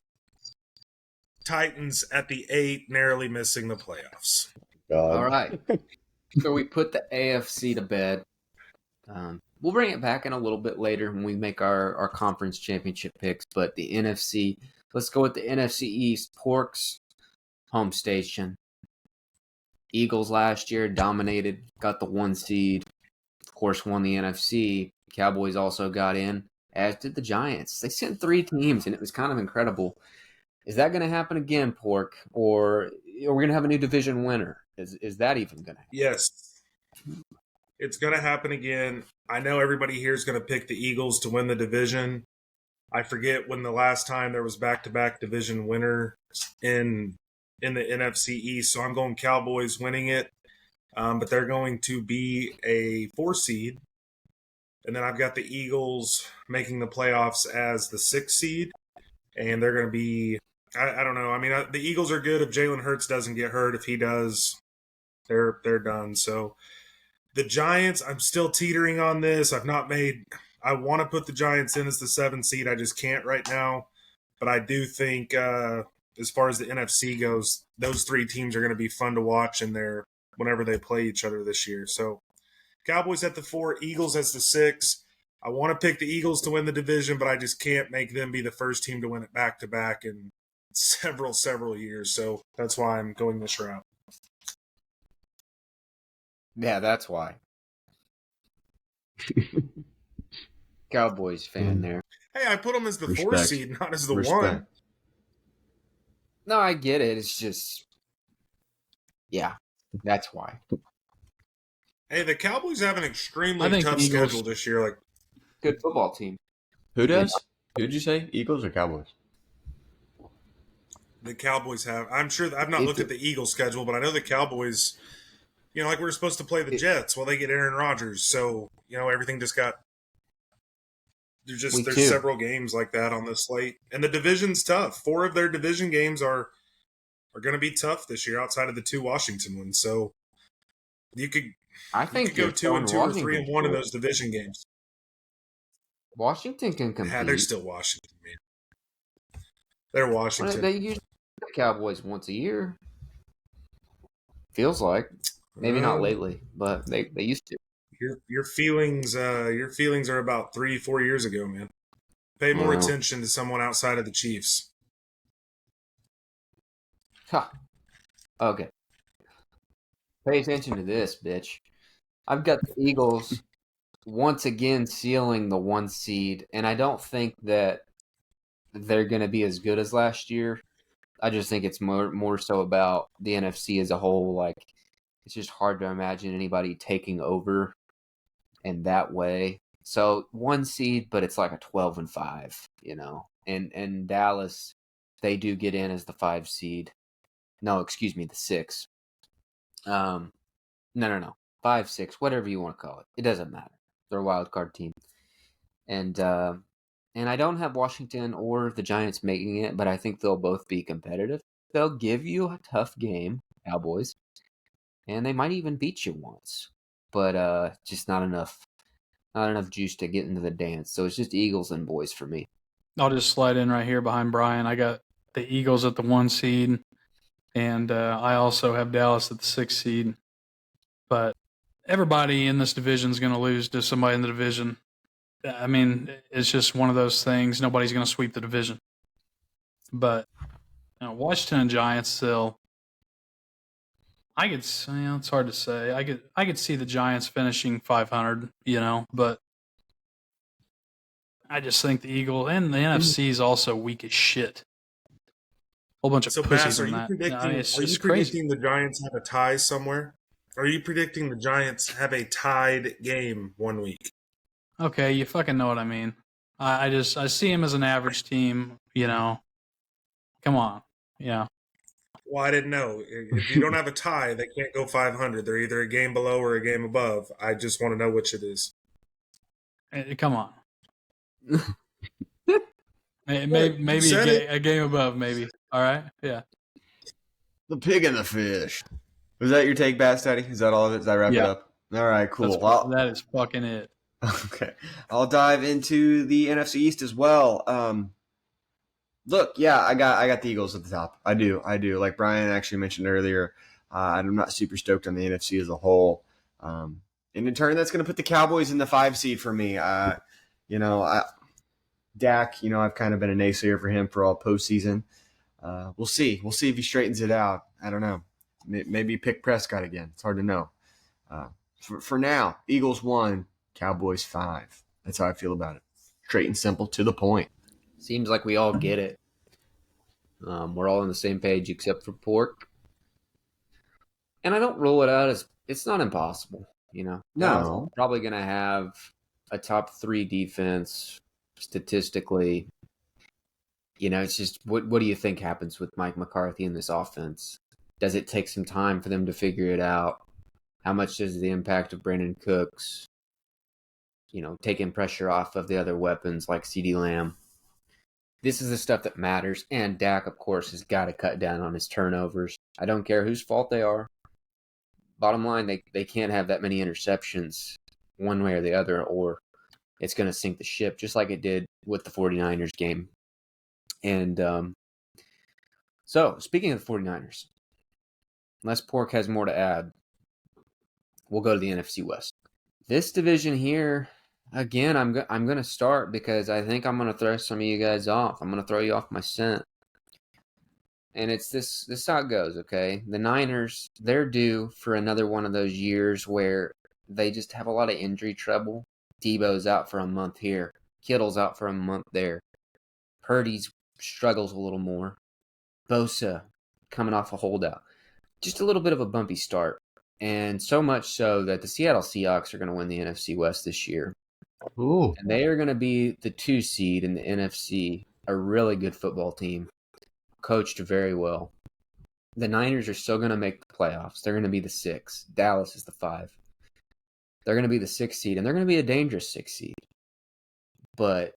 Titans at the 8, narrowly missing the playoffs. All right. So we put the AFC to bed. We'll bring it back in a little bit later when we make our conference championship picks. But the NFC, let's go with the NFC East. Pork's home station. Eagles last year dominated, got the 1 seed. Of course, won the NFC. Cowboys also got in, as did the Giants. They sent 3 teams, and it was kind of incredible. Is that going to happen again, Pork? Or are we going to have a new division winner? Is that even going to happen? Yes. It's going to happen again. I know everybody here is going to pick the Eagles to win the division. I forget when the last time there was back-to-back division winner in the NFC East, so I'm going Cowboys winning it. But they're going to be a 4 seed. And then I've got the Eagles making the playoffs as the 6 seed. And they're going to be, I don't know. I mean, the Eagles are good if Jalen Hurts doesn't get hurt. If he does, they're done. So the Giants, I'm still teetering on this. I want to put the Giants in as the 7 seed. I just can't right now. But I do think as far as the NFC goes, those 3 teams are going to be fun to watch in there whenever they play each other this year. So Cowboys at the 4, Eagles as the 6. I want to pick the Eagles to win the division, but I just can't make them be the first team to win it back-to-back in several years. So that's why I'm going this route. Yeah, that's why. Cowboys fan there. Hey, I put them as the 4 Respect. seed, not as the Respect. 1. No, I get it. It's just, yeah, that's why. Hey, the Cowboys have an I extremely think tough the Eagles- schedule this year. Like, Good football team. Who does? Who'd you say? Eagles or Cowboys? the Cowboys have. I'm sure I've not looked at the Eagles schedule, but I know the Cowboys, like we're supposed to play the Jets. Well, they get Aaron Rodgers. So, everything just got – there's several games like that on the slate. And the division's tough. 4 of their division games are going to be tough this year outside of the 2 Washington ones. So you could go 2-2 or 3-1 in those division games. Washington can compete. Yeah, they're still Washington, man. They're Washington. They usually play the Cowboys once a year. Feels like. Maybe not lately, but they used to. Your feelings are about 3-4 years ago, man. Pay more attention to someone outside of the Chiefs. Ha. Okay. Pay attention to this, bitch. I've got the Eagles once again sealing the 1 seed, and I don't think that they're going to be as good as last year. I just think it's more so about the NFC as a whole. Like, it's just hard to imagine anybody taking over in that way. So 1 seed, but it's like a 12-5, And Dallas, they do get in as the 5 seed. No, excuse me, the 6. No. 5, 6, whatever you want to call it. It doesn't matter. They're a wild card team. And I don't have Washington or the Giants making it, but I think they'll both be competitive. They'll give you a tough game, Cowboys, and they might even beat you once. But just not enough juice to get into the dance. So it's just Eagles and boys for me. I'll just slide in right here behind Bryan. I got the Eagles at the 1 seed, and I also have Dallas at the 6 seed. But everybody in this division is going to lose to somebody in the division. I mean, it's just one of those things. Nobody's going to sweep the division. But Washington and Giants still, I could. It's hard to say. I could see the Giants finishing 500. But I just think the Eagle and the NFC is also weak as shit. Whole bunch of So, pussies Bass, are in you that. predicting? It's Are you just crazy. predicting the Giants have a tie somewhere? Are you predicting the Giants have a tied game 1 week? Okay, you fucking know what I mean. I see him as an average team. Come on. Yeah. Well, I didn't know. If you don't have a tie, they can't go 500. They're either a game below or a game above. I just want to know which it is. Come on. Maybe a game above, maybe. All right? Yeah. The pig and the fish. Was that your take, Bassdaddy? Is that all of it? Does that wrap it up? All right, cool. That is fucking it. Okay. I'll dive into the NFC East as well. Look, yeah, I got the Eagles at the top. I do. Like Bryan actually mentioned earlier, I'm not super stoked on the NFC as a whole. And in turn, that's going to put the Cowboys in the 5 seed for me. Dak, I've kind of been a naysayer for him for all postseason. We'll see. We'll see if he straightens it out. I don't know. Maybe pick Prescott again. It's hard to know. For now, Eagles 1, Cowboys 5. That's how I feel about it. Straight and simple, to the point. Seems like we all get it. We're all on the same page except for Pork. And I don't rule it out as it's not impossible. No. Probably going to have a top 3 defense statistically. It's just what do you think happens with Mike McCarthy in this offense? Does it take some time for them to figure it out? How much does the impact of Brandon Cooks, taking pressure off of the other weapons like CeeDee Lamb? This is the stuff that matters. And Dak, of course, has got to cut down on his turnovers. I don't care whose fault they are. Bottom line, they can't have that many interceptions one way or the other, or it's going to sink the ship, just like it did with the 49ers game. And so, speaking of the 49ers, unless Pork has more to add, we'll go to the NFC West. This division here, again, I'm going to start because I think I'm going to throw some of you guys off. I'm going to throw you off my scent. And it's this is how it goes, okay? The Niners, they're due for another one of those years where they just have a lot of injury trouble. Debo's out for a month here. Kittle's out for a month there. Purdy's struggles a little more. Bosa coming off a holdout. Just a little bit of a bumpy start. And so much so that the Seattle Seahawks are going to win the NFC West this year. Ooh. And they are going to be the 2 seed in the NFC. A really good football team. Coached very well. The Niners are still going to make the playoffs. They're going to be the 6. Dallas is the 5. They're going to be the 6 seed, and they're going to be a dangerous 6 seed. But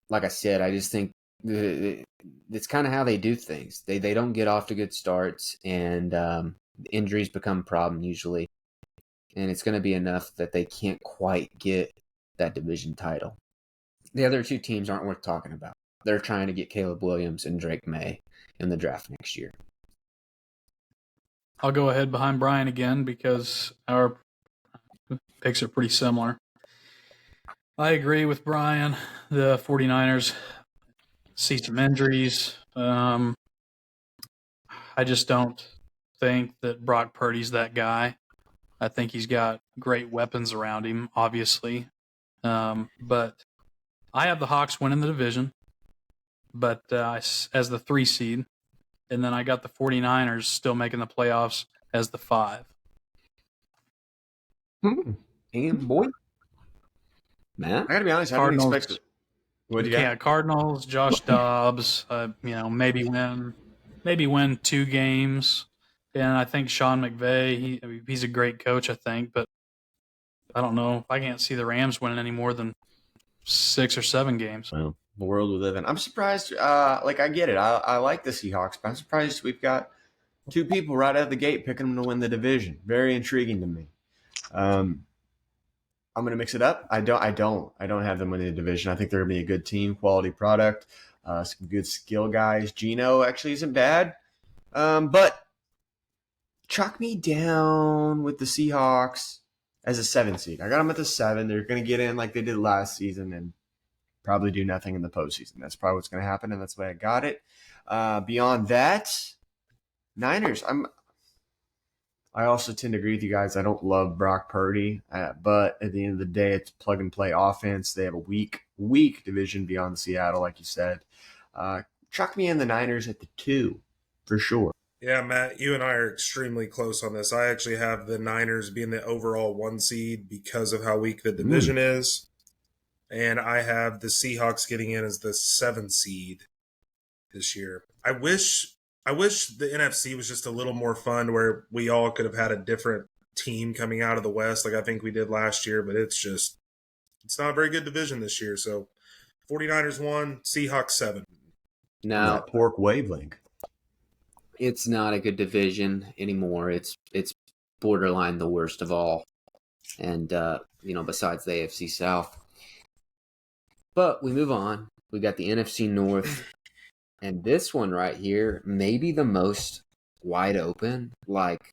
like I said, I just think it's kind of how they do things. They don't get off to good starts, and injuries become a problem usually. And it's going to be enough that they can't quite get that division title. The other 2 teams aren't worth talking about. They're trying to get Caleb Williams and Drake May in the draft next year. I'll go ahead behind Bryan again because our picks are pretty similar. I agree with Bryan. The 49ers see some injuries. I just don't think that Brock Purdy's that guy. I think he's got great weapons around him, obviously. But I have the Hawks winning the division, but as the 3 seed. And then I got the 49ers still making the playoffs as the 5. And boy, man, I got to be honest, I didn't Cardinals. expect it. What do you got? Cardinals, Josh Dobbs, maybe win 2 games. And I think Sean McVay, he's a great coach, I think, but I don't know. I can't see the Rams winning any more than 6 or 7 games. Well, the world we live in. I'm surprised. I get it. I like the Seahawks, but I'm surprised we've got 2 people right out of the gate picking them to win the division. Very intriguing to me. I'm going to mix it up. I don't have them winning the division. I think they're going to be a good team, quality product, some good skill guys. Geno actually isn't bad, but chalk me down with the Seahawks as a 7 seed. I got them at the 7. They're going to get in like they did last season and probably do nothing in the postseason. That's probably what's going to happen, and that's why I got it. Beyond that, Niners. I also tend to agree with you guys. I don't love Brock Purdy, but at the end of the day, it's plug and play offense. They have a weak division beyond Seattle, like you said. Chuck me in the Niners at the 2 for sure. Yeah, Matt, you and I are extremely close on this. I actually have the Niners being the overall 1 seed because of how weak the division is. And I have the Seahawks getting in as the 7 seed this year. I wish the NFC was just a little more fun where we all could have had a different team coming out of the West like I think we did last year, but it's not a very good division this year. So 49ers 1, Seahawks 7. Now, That pork wavelength. it's not a good division anymore. It's borderline the worst of all. And, besides the AFC South. But we move on. We got the NFC North. And this one right here, maybe the most wide open. Like,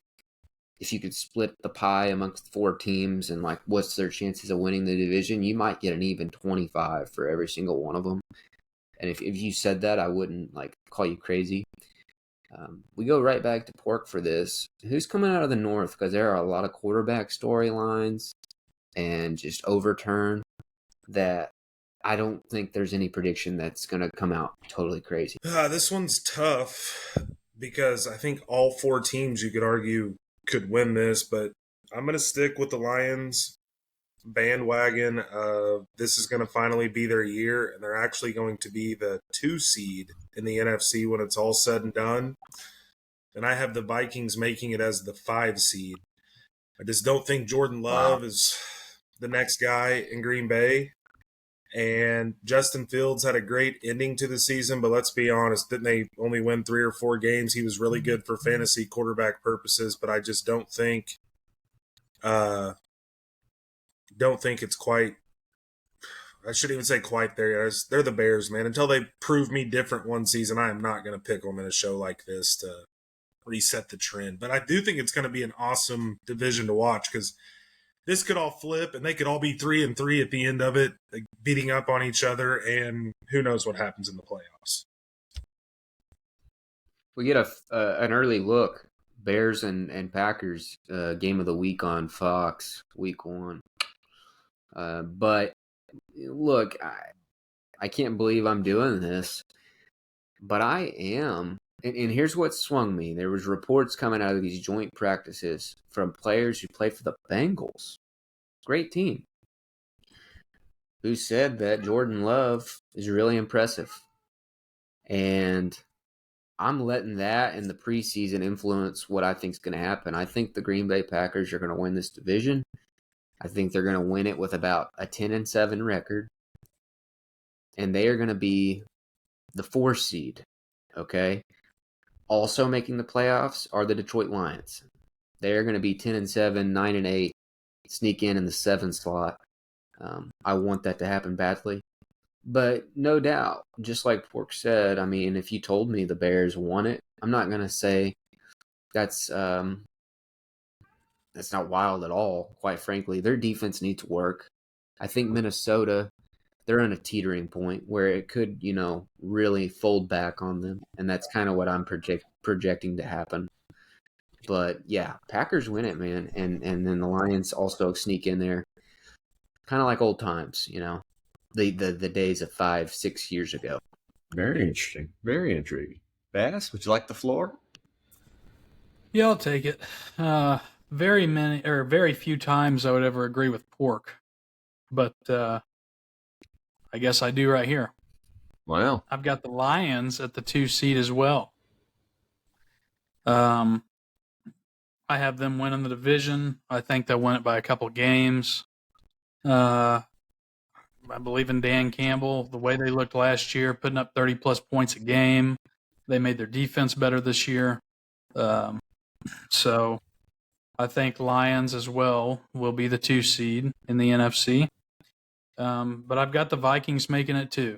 if you could split the pie amongst 4 teams and, like, what's their chances of winning the division, you might get an even 25 for every single one of them. And if you said that, I wouldn't, like, call you crazy. We go right back to pork for this. Who's coming out of the North? Because there are a lot of quarterback storylines and just overturn that I don't think there's any prediction that's going to come out totally crazy. This one's tough because I think all 4 teams you could argue could win this, but I'm going to stick with the Lions bandwagon. This is going to finally be their year, and they're actually going to be the 2 seed in the NFC when it's all said and done. And I have the Vikings making it as the 5 seed. I just don't think Jordan Love is the next guy in Green Bay. And Justin Fields had a great ending to the season, but let's be honest, didn't they only win 3 or 4 games? He was really good for fantasy quarterback purposes, but I just don't think it's quite – I shouldn't even say quite there. They're the Bears, man. Until they prove me different one season, I am not going to pick them in a show like this to reset the trend. But I do think it's going to be an awesome division to watch because – this could all flip, and they could all be 3-3 at the end of it, like beating up on each other, and who knows what happens in the playoffs. We get an early look. Bears and Packers game of the week on Fox, week 1. But, look, I can't believe I'm doing this, but I am. And here's what swung me. There was reports coming out of these joint practices from players who played for the Bengals. Great team. Who said that Jordan Love is really impressive. And I'm letting that in the preseason influence what I think is going to happen. I think the Green Bay Packers are going to win this division. I think they're going to win it with about a 10-7 record. And they are going to be the 4 seed. Okay? Also making the playoffs are the Detroit Lions. They're going to be 10-7, 9-8, sneak in the 7 slot. I want that to happen badly. But no doubt, just like Pork said, I mean, if you told me the Bears won it, I'm not going to say that's not wild at all, quite frankly. Their defense needs work. I think Minnesota, they're on a teetering point where it could, really fold back on them. And that's kind of what I'm projecting to happen. But, yeah, Packers win it, man. And then the Lions also sneak in there. Kind of like old times, the days of 5-6 years ago. Very interesting. Very intriguing. Bass, would you like the floor? Yeah, I'll take it. Very few times I would ever agree with Pork. But I guess I do right here. Wow. I've got the Lions at the 2 seed as well. I have them winning the division. I think they'll win it by a couple games. I believe in Dan Campbell. The way they looked last year, putting up 30-plus points a game. They made their defense better this year. So I think Lions as well will be the 2 seed in the NFC. But I've got the Vikings making it too.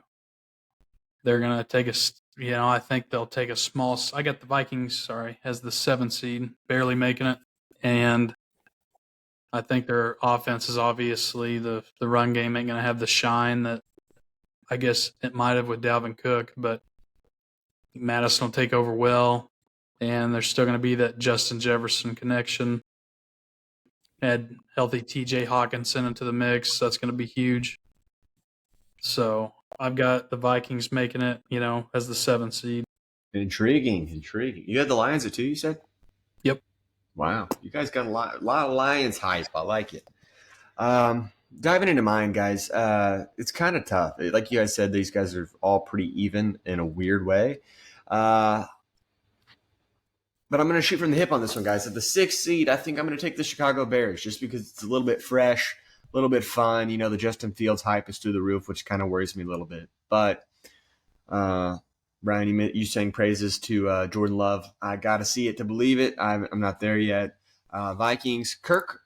They're going to take I think they'll take a small – I got the Vikings, as the 7 seed, barely making it. And I think their offense is obviously the run game ain't going to have the shine that I guess it might have with Dalvin Cook, but Madison will take over well. and there's still going to be that Justin Jefferson connection. Add healthy TJ Hawkinson into the mix. That's going to be huge. So I've got the Vikings making it, as the 7th seed. Intriguing. You had the Lions at 2, you said? Yep. Wow. You guys got a lot of Lions hype. I like it. Diving into mine, guys, it's kind of tough. Like you guys said, these guys are all pretty even in a weird way. But I'm going to shoot from the hip on this one, guys. At the 6th seed, I think I'm going to take the Chicago Bears just because it's a little bit fresh, a little bit fun. The Justin Fields hype is through the roof, which kind of worries me a little bit. But, Bryan, you sang praises to Jordan Love. I got to see it to believe it. I'm not there yet. Vikings, Kirk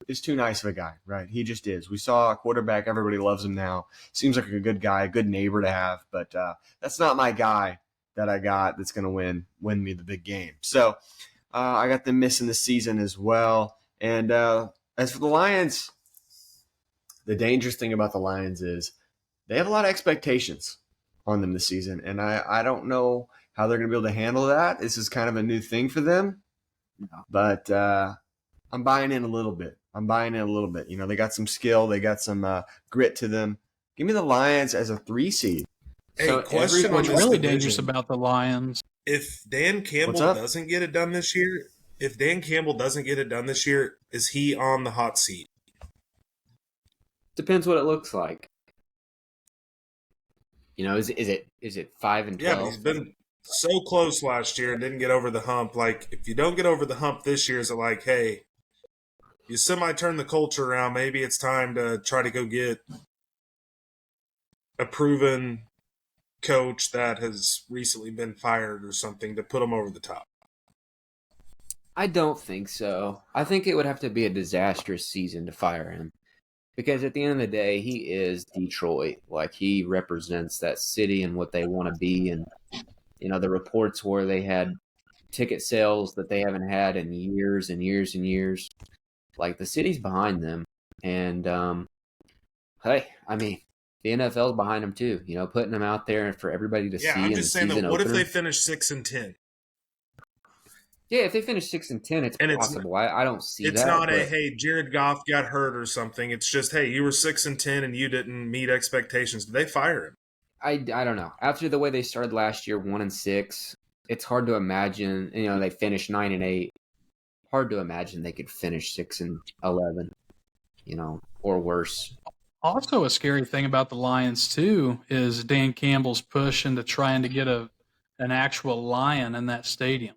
is too nice of a guy, right? He just is. We saw a quarterback. Everybody loves him now. Seems like a good guy, a good neighbor to have. But that's not my guy that I got that's going to win me the big game. So I got them missing the season as well. And as for the Lions, the dangerous thing about the Lions is they have a lot of expectations on them this season. And I don't know how they're going to be able to handle that. This is kind of a new thing for them. But I'm buying in a little bit. They got some skill. They got some grit to them. Give me the Lions as a 3 seed. Hey, So question on What's this really division. dangerous about the Lions, If Dan Campbell doesn't get it done this year, is he on the hot seat? Depends what it looks like. Is it 5 and 12? Yeah, but he's been so close last year and didn't get over the hump. Like, if you don't get over the hump this year, is it like, hey, you semi-turn the culture around, maybe it's time to try to go get a proven coach that has recently been fired or something to put him over the top? I don't think so. I think it would have to be a disastrous season to fire him. Because at the end of the day, he is Detroit. Like, he represents that city and what they want to be. And, the reports where they had ticket sales that they haven't had in years and years and years. Like, the city's behind them. And, hey, I mean, the NFL's behind them too. Putting them out there for everybody to see. Yeah, I'm just saying that. What if opener. they finish 6-10? Yeah, if they finish 6-10, it's possible. I don't see that. It's not hey, Jared Goff got hurt or something. It's just, hey, you were 6-10 and you didn't meet expectations. Did they fire him? I don't know. After the way they started last year, 1-6, it's hard to imagine. They finished 9-8. Hard to imagine they could finish 6-11. Or worse. Also, a scary thing about the Lions, too, is Dan Campbell's push into trying to get an actual lion in that stadium.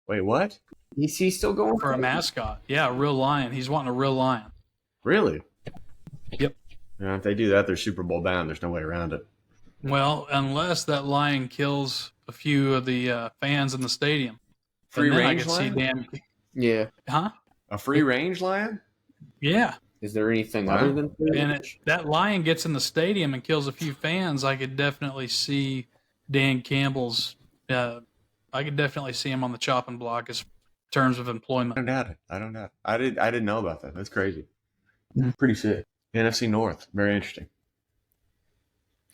Wait, what? Is he still going for a mascot? Yeah, a real lion. He's wanting a real lion. Really? Yep. Yeah, if they do that, they're Super Bowl bound. There's no way around it. Well, unless that lion kills a few of the fans in the stadium. Free range lion? Yeah. Huh? A free range lion? Yeah. Is there anything other than free and range? That lion gets in the stadium and kills a few fans, I could definitely see Dan Campbell's I could definitely see him on the chopping block as terms of employment. I don't doubt it. I didn't know about that. That's crazy. Pretty sick. NFC North. Very interesting.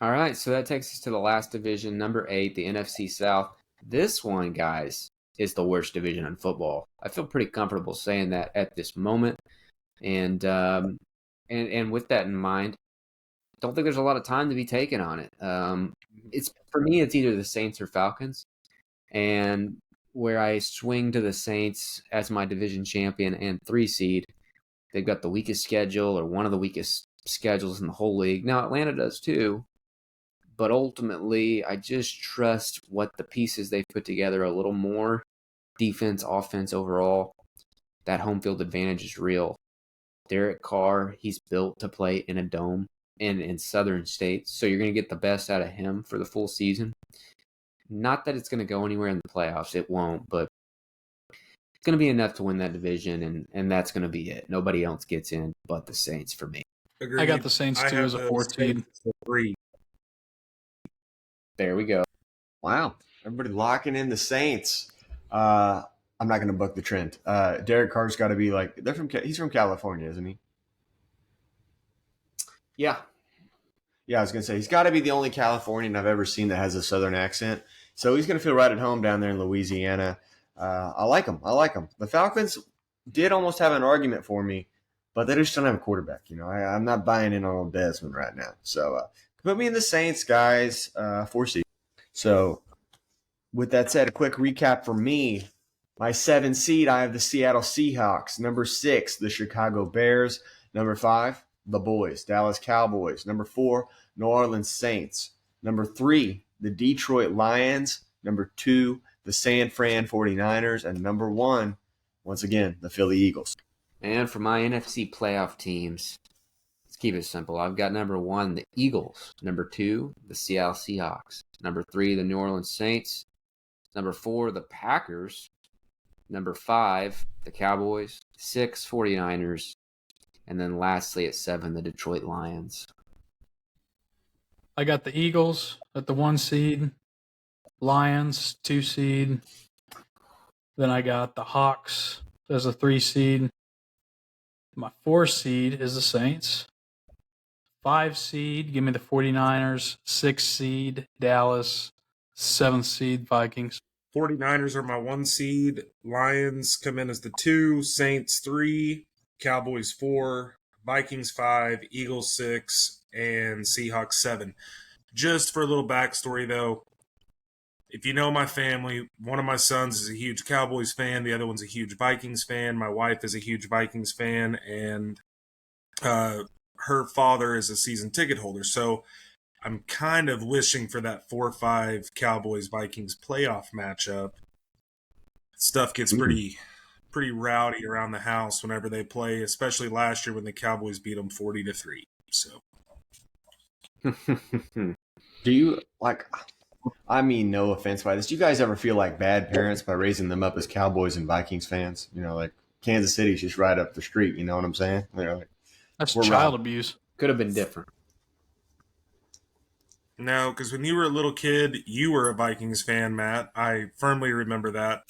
All right, so that takes us to the last division, number 8, the NFC South. This one, guys, is the worst division in football. I feel pretty comfortable saying that at this moment. And with that in mind, I don't think there's a lot of time to be taken on it. It's for me, it's either the Saints or Falcons. And where I swing to the Saints as my division champion and 3 seed, they've got the weakest schedule or one of the weakest schedules in the whole league. Now, Atlanta does too, but ultimately, I just trust what the pieces they've put together a little more. Defense, offense overall, that home field advantage is real. Derek Carr, he's built to play in a dome in southern states, so you're going to get the best out of him for the full season. Not that it's going to go anywhere in the playoffs. It won't, but it's going to be enough to win that division, and that's going to be it. Nobody else gets in but the Saints for me. Agreed. I got the Saints, too, as a 4 seed. 3. There we go. Wow. Everybody locking in the Saints. I'm not going to book the trend. Derek Carr's got to be like – he's from California, isn't he? Yeah. Yeah, I was going to say, he's got to be the only Californian I've ever seen that has a southern accent. So he's going to feel right at home down there in Louisiana. I like him. The Falcons did almost have an argument for me, but they just don't have a quarterback. I'm not buying in on Desmond right now. So put me in the Saints, guys, 4 seed. So with that said, a quick recap for me. My 7 seed, I have the Seattle Seahawks. Number 6, the Chicago Bears. Number 5, the boys, Dallas Cowboys. Number 4, New Orleans Saints. Number 3, the Detroit Lions. Number 2, the San Fran 49ers. And number 1, once again, the Philly Eagles. And for my NFC playoff teams, let's keep it simple. I've got number 1, the Eagles. Number 2, the Seattle Seahawks. Number 3, the New Orleans Saints. Number 4, the Packers. Number 5, the Cowboys. 6, 49ers. And then lastly at 7, the Detroit Lions. I got the Eagles at the 1 seed, Lions 2 seed. Then I got the Hawks as a 3 seed. My 4 seed is the Saints. 5 seed, give me the 49ers. 6 seed, Dallas. 7th seed, Vikings. 49ers are my 1 seed. Lions come in as the 2. Saints 3. Cowboys 4. Vikings 5. Eagles 6. And Seahawks 7. Just for a little backstory, though, if you know my family, one of my sons is a huge Cowboys fan. The other one's a huge Vikings fan. My wife is a huge Vikings fan. And her father is a season ticket holder. So I'm kind of wishing for that 4-5 Cowboys-Vikings playoff matchup. Stuff gets pretty rowdy around the house whenever they play, especially last year when the Cowboys beat them 40-3. So, do you I mean, no offense by this. Do you guys ever feel like bad parents by raising them up as Cowboys and Vikings fans? Like Kansas City's just right up the street. You know what I'm saying? That's child abuse. Could have been different. No, because when you were a little kid, you were a Vikings fan, Matt. I firmly remember that.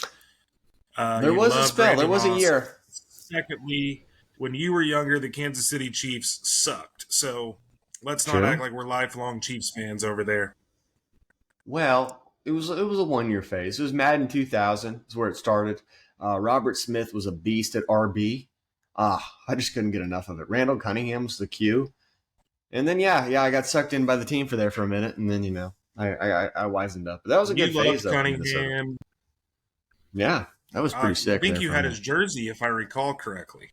There was a spell. There was a year. Secondly, when you were younger, the Kansas City Chiefs sucked. So let's not act like we're lifelong Chiefs fans over there. Well, it was a 1-year phase. It was Madden 2000 is where it started. Robert Smith was a beast at RB. I just couldn't get enough of it. Randall Cunningham was the Q. And then, I got sucked in by the team for a minute, and then, I wisened up. But that was a good phase, though. Cunningham. Yeah, that was pretty sick. I think you had his jersey, if I recall correctly.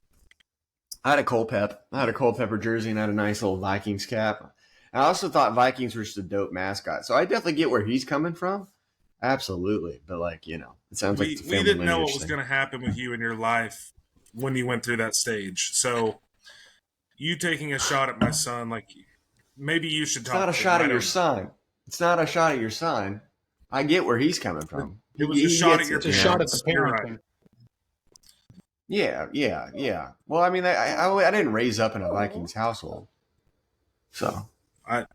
I had a Culpepper jersey, and I had a nice little Vikings cap. I also thought Vikings were just a dope mascot. So I definitely get where he's coming from. Absolutely. But, it sounds like it's a family we didn't know what was thing. going to happen with you in your life when you went through that stage. So you taking a shot at my son, maybe you should talk. It's not a shot at your son. It's not a shot at your son. I get where he's coming from. It was a shot at your parents. It's a shot at the parenting. Yeah. Well, I mean, I didn't raise up in a Vikings household. So, I'm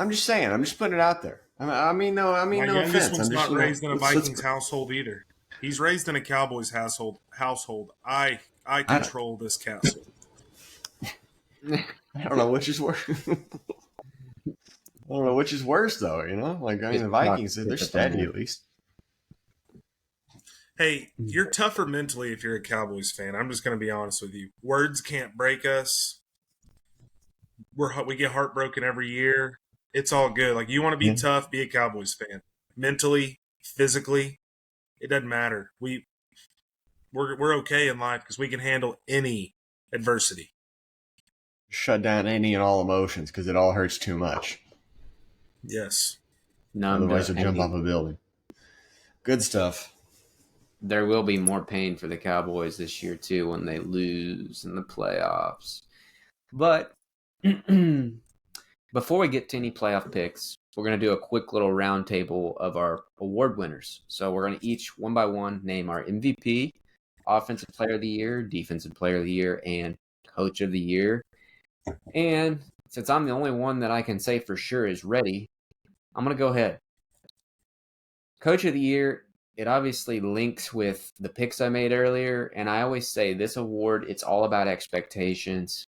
just saying. I'm just putting it out there. I mean, no offense. This one's I'm not just, raised in a Vikings household either. He's raised in a Cowboys household. I control this castle. I don't know which is worse. I don't know which is worse, though. The Vikings, they're steady at least. Hey, you're tougher mentally if you're a Cowboys fan. I'm just going to be honest with you. Words can't break us. We get heartbroken every year. It's all good. You want to be tough, be a Cowboys fan. Mentally, physically, it doesn't matter. We're okay in life because we can handle any adversity. Shut down any and all emotions because it all hurts too much. Yes. Otherwise, you'll jump off a building. Good stuff. There will be more pain for the Cowboys this year, too, when they lose in the playoffs. But before we get to any playoff picks, we're going to do a quick little round table of our award winners. So we're going to each, one by one, name our MVP, Offensive Player of the Year, Defensive Player of the Year, and Coach of the Year. And since I'm the only one that I can say for sure is ready, I'm going to go ahead. Coach of the Year, it obviously links with the picks I made earlier. And I always say this award, it's all about expectations.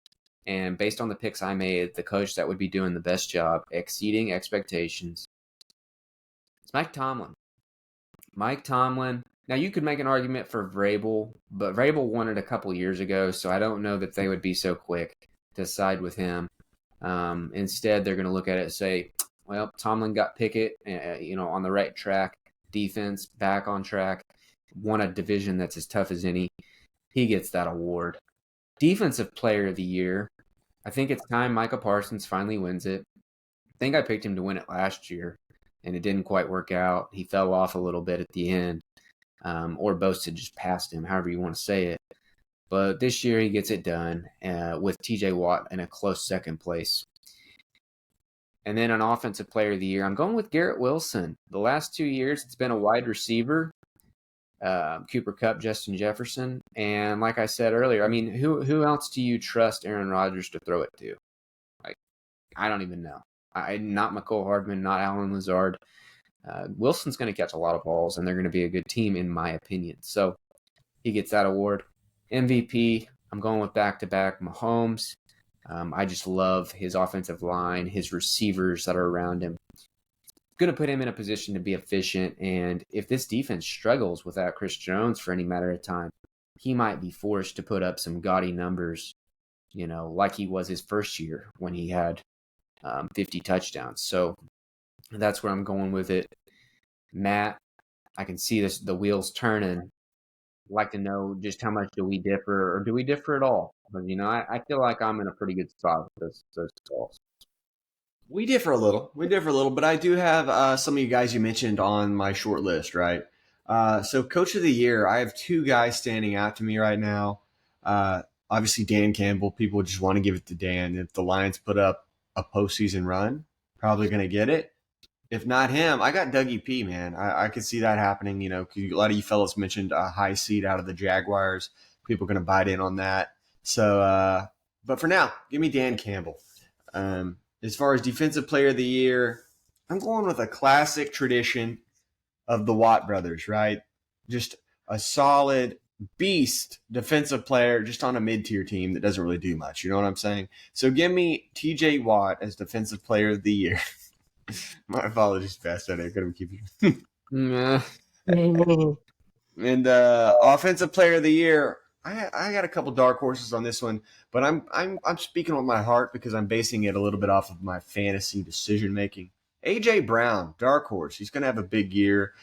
And based on the picks I made, the coach that would be doing the best job exceeding expectations, It's Mike Tomlin. Mike Tomlin. Now, you could make an argument for Vrabel, but Vrabel won it a couple years ago, so I don't know that they would be so quick to side with him. Instead, they're going to look at it and say, well, Tomlin got Pickett, on the right track, defense back on track, won a division that's as tough as any. He gets that award. Defensive Player of the Year. I think it's time Micah Parsons finally wins it. I think I picked him to win it last year, and it didn't quite work out. He fell off a little bit at the end, or Bosa just passed him, however you want to say it. But this year he gets it done with TJ Watt in a close second place. And then an Offensive Player of the Year, I'm going with Garrett Wilson. The last 2 years it's been a wide receiver, Cooper Kupp, Justin Jefferson. And like I said earlier, I mean, who else do you trust Aaron Rodgers to throw it to? Like, I don't even know. Not McCole Hardman, not Alan Lazard. Wilson's going to catch a lot of balls, and they're going to be a good team, in my opinion. So he gets that award. MVP, I'm going with back-to-back Mahomes. I just love his offensive line, his receivers that are around him. Going to put him in a position to be efficient, and if this defense struggles without Chris Jones for any matter of time, he might be forced to put up some gaudy numbers, like he was his first year when he had 50 touchdowns. So that's where I'm going with it. Matt, I can see the wheels turning. I'd like to know just how much do we differ, or do we differ at all? But, I feel like I'm in a pretty good spot with those calls. We differ a little, but I do have some of you guys you mentioned on my short list, right? So Coach of the Year, I have two guys standing out to me right now. Obviously, Dan Campbell, people just want to give it to Dan. If the Lions put up a postseason run, probably going to get it. If not him, I got Dougie P, man. I could see that happening. A lot of you fellas mentioned a high seed out of the Jaguars. People are going to bite in on that. So, but for now, give me Dan Campbell. As far as Defensive Player of the Year, I'm going with a classic tradition of the Watt brothers, right? Just a solid beast defensive player just on a mid-tier team that doesn't really do much. You know what I'm saying? So give me TJ Watt as Defensive Player of the Year. My apologies, Bassdaddy. I couldn't keep you. And Offensive Player of the Year, I got a couple dark horses on this one, but I'm speaking with my heart because I'm basing it a little bit off of my fantasy decision making. AJ Brown, dark horse. He's going to have a big year.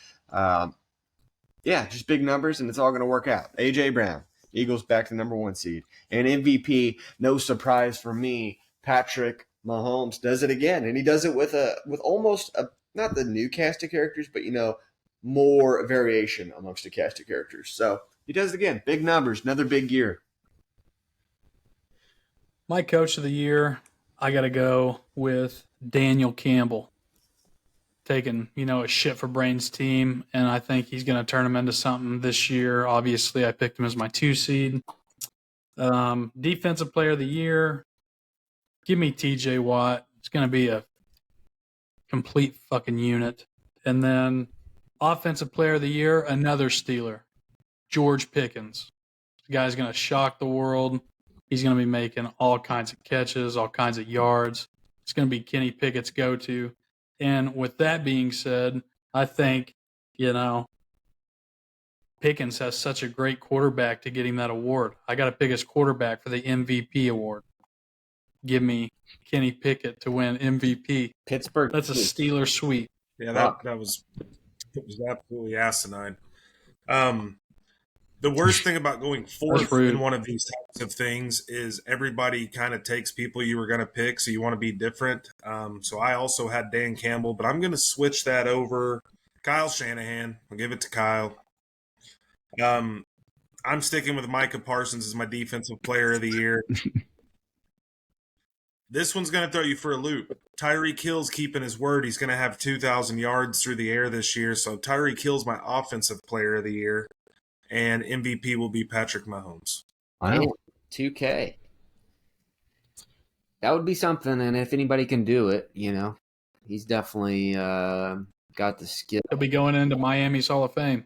Just big numbers, and it's all going to work out. AJ Brown, Eagles back to number 1 seed. And MVP, no surprise for me, Patrick Mahomes does it again, and he does it with almost not the new cast of characters, but more variation amongst the cast of characters. So he does it again. Big numbers, another big year. My Coach of the Year, I got to go with Daniel Campbell. Taking, a shit for brains team, and I think he's going to turn him into something this year. Obviously, I picked him as my 2 seed. Defensive Player of the Year, give me TJ Watt. It's going to be a complete fucking unit. And then Offensive Player of the Year, another Steeler, George Pickens. The guy's going to shock the world. He's going to be making all kinds of catches, all kinds of yards. It's going to be Kenny Pickett's go-to. And with that being said, I think, Pickens has such a great quarterback to get him that award. I got to pick his quarterback for the MVP award. Give me Kenny Pickett to win MVP. Pittsburgh. That's a Steeler sweep. Yeah, that was absolutely asinine. The worst thing about going fourth in one of these types of things is everybody kind of takes people you were going to pick, so you want to be different. So I also had Dan Campbell, but I'm going to switch that over. Kyle Shanahan. I'll give it to Kyle. I'm sticking with Micah Parsons as my Defensive Player of the Year. This one's going to throw you for a loop. Tyreek Hill's keeping his word. He's going to have 2,000 yards through the air this year. So Tyreek Hill's my Offensive Player of the Year. And MVP will be Patrick Mahomes. Wow. 2K. That would be something. And if anybody can do it, he's definitely got the skill. He'll be going into Miami's Hall of Fame.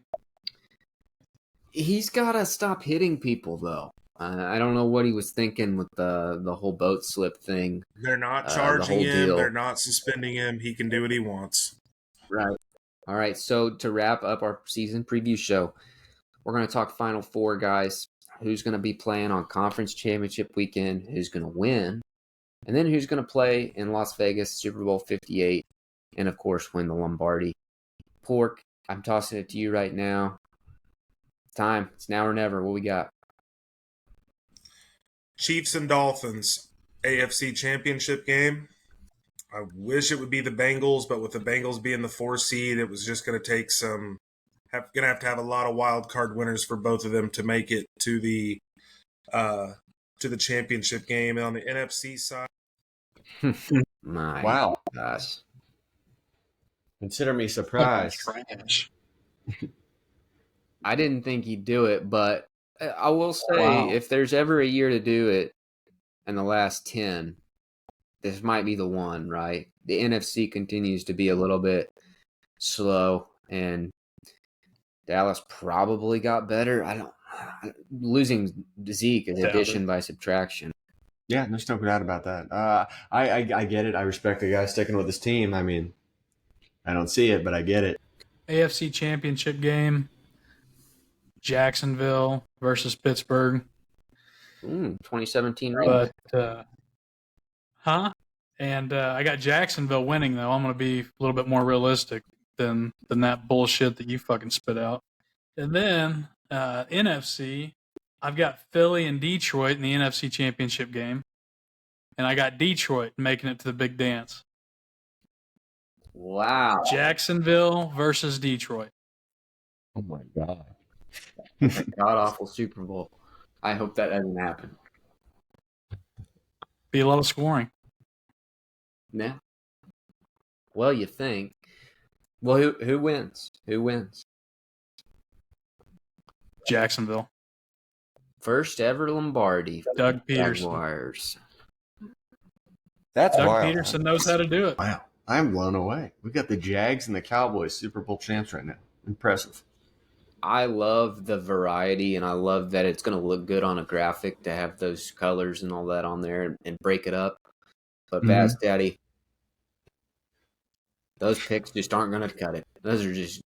He's got to stop hitting people, though. I don't know what he was thinking with the whole boat slip thing. They're not charging him. They're not suspending him. He can do what he wants. Right. All right, so to wrap up our season preview show, we're going to talk Final Four, guys. Who's going to be playing on Conference Championship weekend? Who's going to win? And then who's going to play in Las Vegas, Super Bowl 58, and, of course, win the Lombardi. Pork, I'm tossing it to you right now. Time. It's now or never. What we got? Chiefs and Dolphins, AFC Championship game. I wish it would be the Bengals, but with the Bengals being the 4 seed, it was just going to take some. Going to have a lot of wild card winners for both of them to make it to the championship game. And on the NFC side, My Wow. gosh. Consider me surprised. Trash. I didn't think he'd do it, but I will say Wow. if there's ever a year to do it in the last 10, this might be the one, right? The NFC continues to be a little bit slow, and Dallas probably got better. Losing Zeke is addition by subtraction. Yeah, there's no doubt about that. I get it. I respect the guy sticking with his team. I mean, I don't see it, but I get it. AFC Championship game. Jacksonville versus Pittsburgh. 2017 But, And I got Jacksonville winning, though. I'm going to be a little bit more realistic than that bullshit that you fucking spit out. And then NFC, I've got Philly and Detroit in the NFC Championship game. And I got Detroit making it to the big dance. Wow. Jacksonville versus Detroit. Oh my god. God-awful Super Bowl. I hope that doesn't happen. Be a lot of scoring. Yeah. Well, you think. Well, who wins? Who wins? Jacksonville. First ever Lombardi. Doug Peterson. Jaguars. That's Doug wild. Peterson knows how to do it. Wow. I'm blown away. We got the Jags and the Cowboys Super Bowl champs right now. Impressive. I love the variety, and I love that it's going to look good on a graphic to have those colors and all that on there and break it up. But Bassdaddy, those picks just aren't going to cut it. Those are just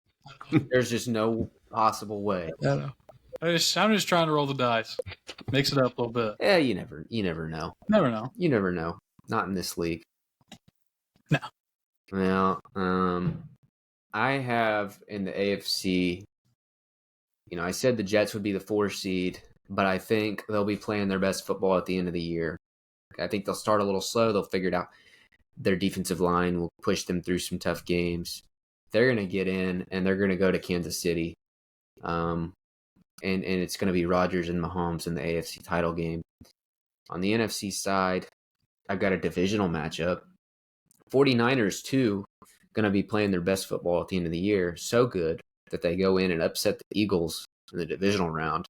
there's just no possible way. I'm just trying to roll the dice. Mix it up a little bit. Yeah, you never know. Never know. You never know. Not in this league. No. Well, I have in the AFC, I said the Jets would be the 4 seed, but I think they'll be playing their best football at the end of the year. I think they'll start a little slow. They'll figure it out. Their defensive line will push them through some tough games. They're going to get in, and they're going to go to Kansas City. And it's going to be Rodgers and Mahomes in the AFC title game. On the NFC side, I've got a divisional matchup. 49ers, too, going to be playing their best football at the end of the year. So good that they go in and upset the Eagles in the divisional round,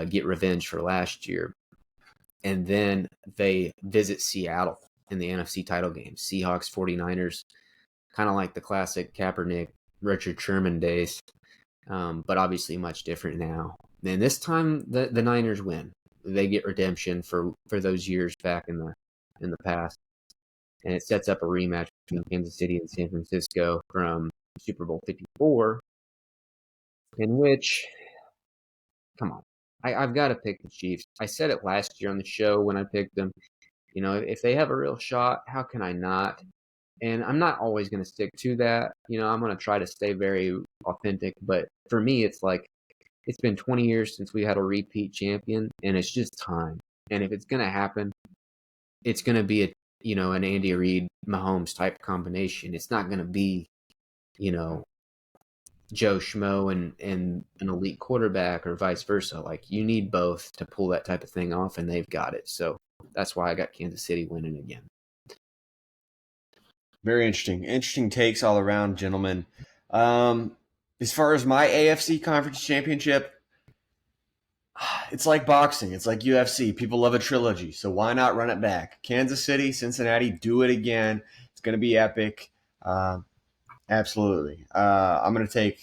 get revenge for last year. And then they visit Seattle in the NFC title game. Seahawks, 49ers, kind of like the classic Kaepernick, Richard Sherman days, but obviously much different now. And this time the Niners win. They get redemption for those years back in the past. And it sets up a rematch between Kansas City and San Francisco from Super Bowl 54, in which, come on, I've got to pick the Chiefs. I said it last year on the show when I picked them. If they have a real shot, how can I not? And I'm not always going to stick to that. I'm going to try to stay very authentic. But for me, it's like it's been 20 years since we had a repeat champion, and it's just time. And if it's going to happen, it's going to be an Andy Reid, Mahomes type combination. It's not going to be, Joe Schmo and an elite quarterback or vice versa. Like, you need both to pull that type of thing off, and they've got it. So that's why I got Kansas City winning again. Very interesting. Interesting takes all around, gentlemen. As far as my AFC Conference Championship, it's like boxing. It's like UFC. People love a trilogy, so why not run it back? Kansas City, Cincinnati, do it again. It's going to be epic. Absolutely. I'm going to take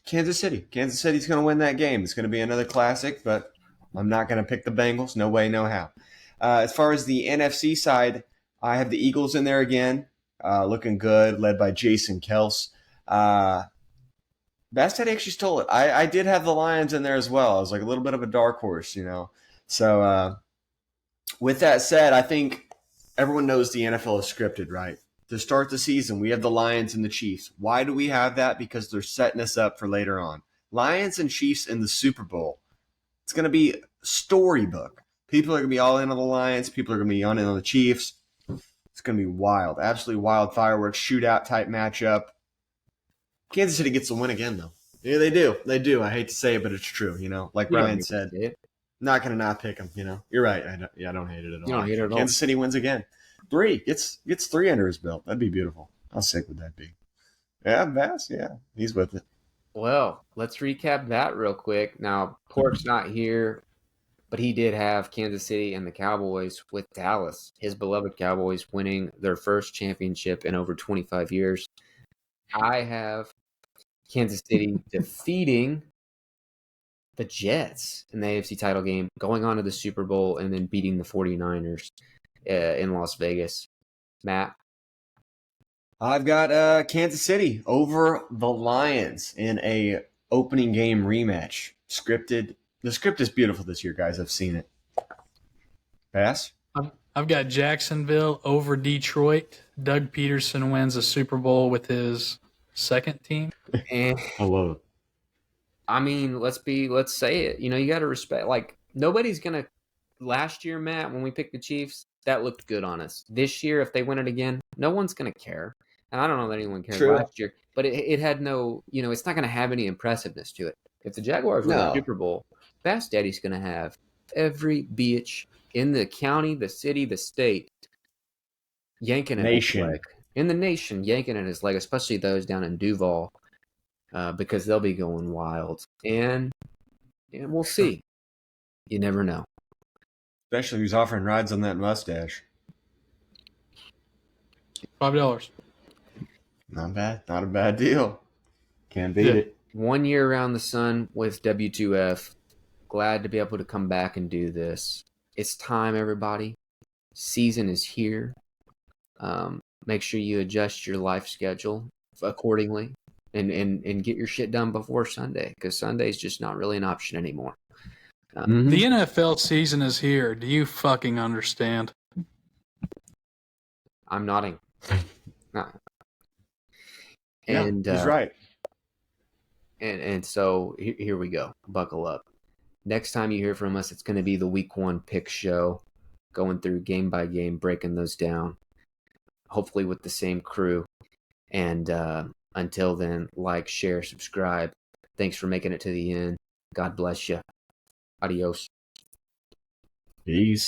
Kansas City. Kansas City's going to win that game. It's going to be another classic, but I'm not going to pick the Bengals. No way, no how. As far as the NFC side, I have the Eagles in there again. looking good, led by Jason Kels. Bassdaddy actually stole it. I did have the Lions in there as well. I was like a little bit of a dark horse, you know. So with that said, I think everyone knows the NFL is scripted, right? To start the season, we have the Lions and the Chiefs. Why do we have that? Because they're setting us up for later on. Lions and Chiefs in the Super Bowl. It's going to be storybook. People are going to be all in on the Lions. People are going to be on in on the Chiefs. It's going to be wild. Absolutely wild fireworks, shootout type matchup. Kansas City gets the win again, though. Yeah, they do. They do. I hate to say it, but it's true. You know, like Bryan said, not going to not pick them. You know, you're right. I don't hate it at all. You don't hate it at all. Kansas City wins again. 3 gets 3 under his belt. That'd be beautiful. How sick would that be? Yeah, Bass. Yeah, he's with it. Well, let's recap that real quick. Now, Pork's not here, but he did have Kansas City and the Cowboys with Dallas, his beloved Cowboys, winning their first championship in over 25 years. I have Kansas City defeating the Jets in the AFC title game, going on to the Super Bowl, and then beating the 49ers in Las Vegas. Matt? I've got Kansas City over the Lions in a opening game rematch. Scripted. The script is beautiful this year, guys. I've seen it. Bass? I've got Jacksonville over Detroit. Doug Peterson wins a Super Bowl with his second team. And I love it. I mean, let's say it. You know, you got to respect. Like, nobody's gonna. Last year, Matt, when we picked the Chiefs, that looked good on us. This year, if they win it again, no one's gonna care. And I don't know that anyone cared last year, but it had no. You know, it's not gonna have any impressiveness to it. If the Jaguars win the Super Bowl, Bassdaddy's gonna have every bitch in the county, the city, the state yanking at his leg. In the nation, yanking at his leg, especially those down in Duval. Because they'll be going wild. And we'll see. You never know. Especially if he's offering rides on that mustache. $5. Not bad. Not a bad deal. Can't beat it. 1 year around the sun with W2F. Glad to be able to come back and do this. It's time, everybody. Season is here. Make sure you adjust your life schedule accordingly. And get your shit done before Sunday, because Sunday's just not really an option anymore. The NFL season is here. Do you fucking understand? I'm nodding. And he's right. And so here we go. Buckle up. Next time you hear from us, it's going to be the Week 1 pick show, going through game by game, breaking those down, hopefully with the same crew. And until then, like, share, subscribe. Thanks for making it to the end. God bless you. Adios. Peace.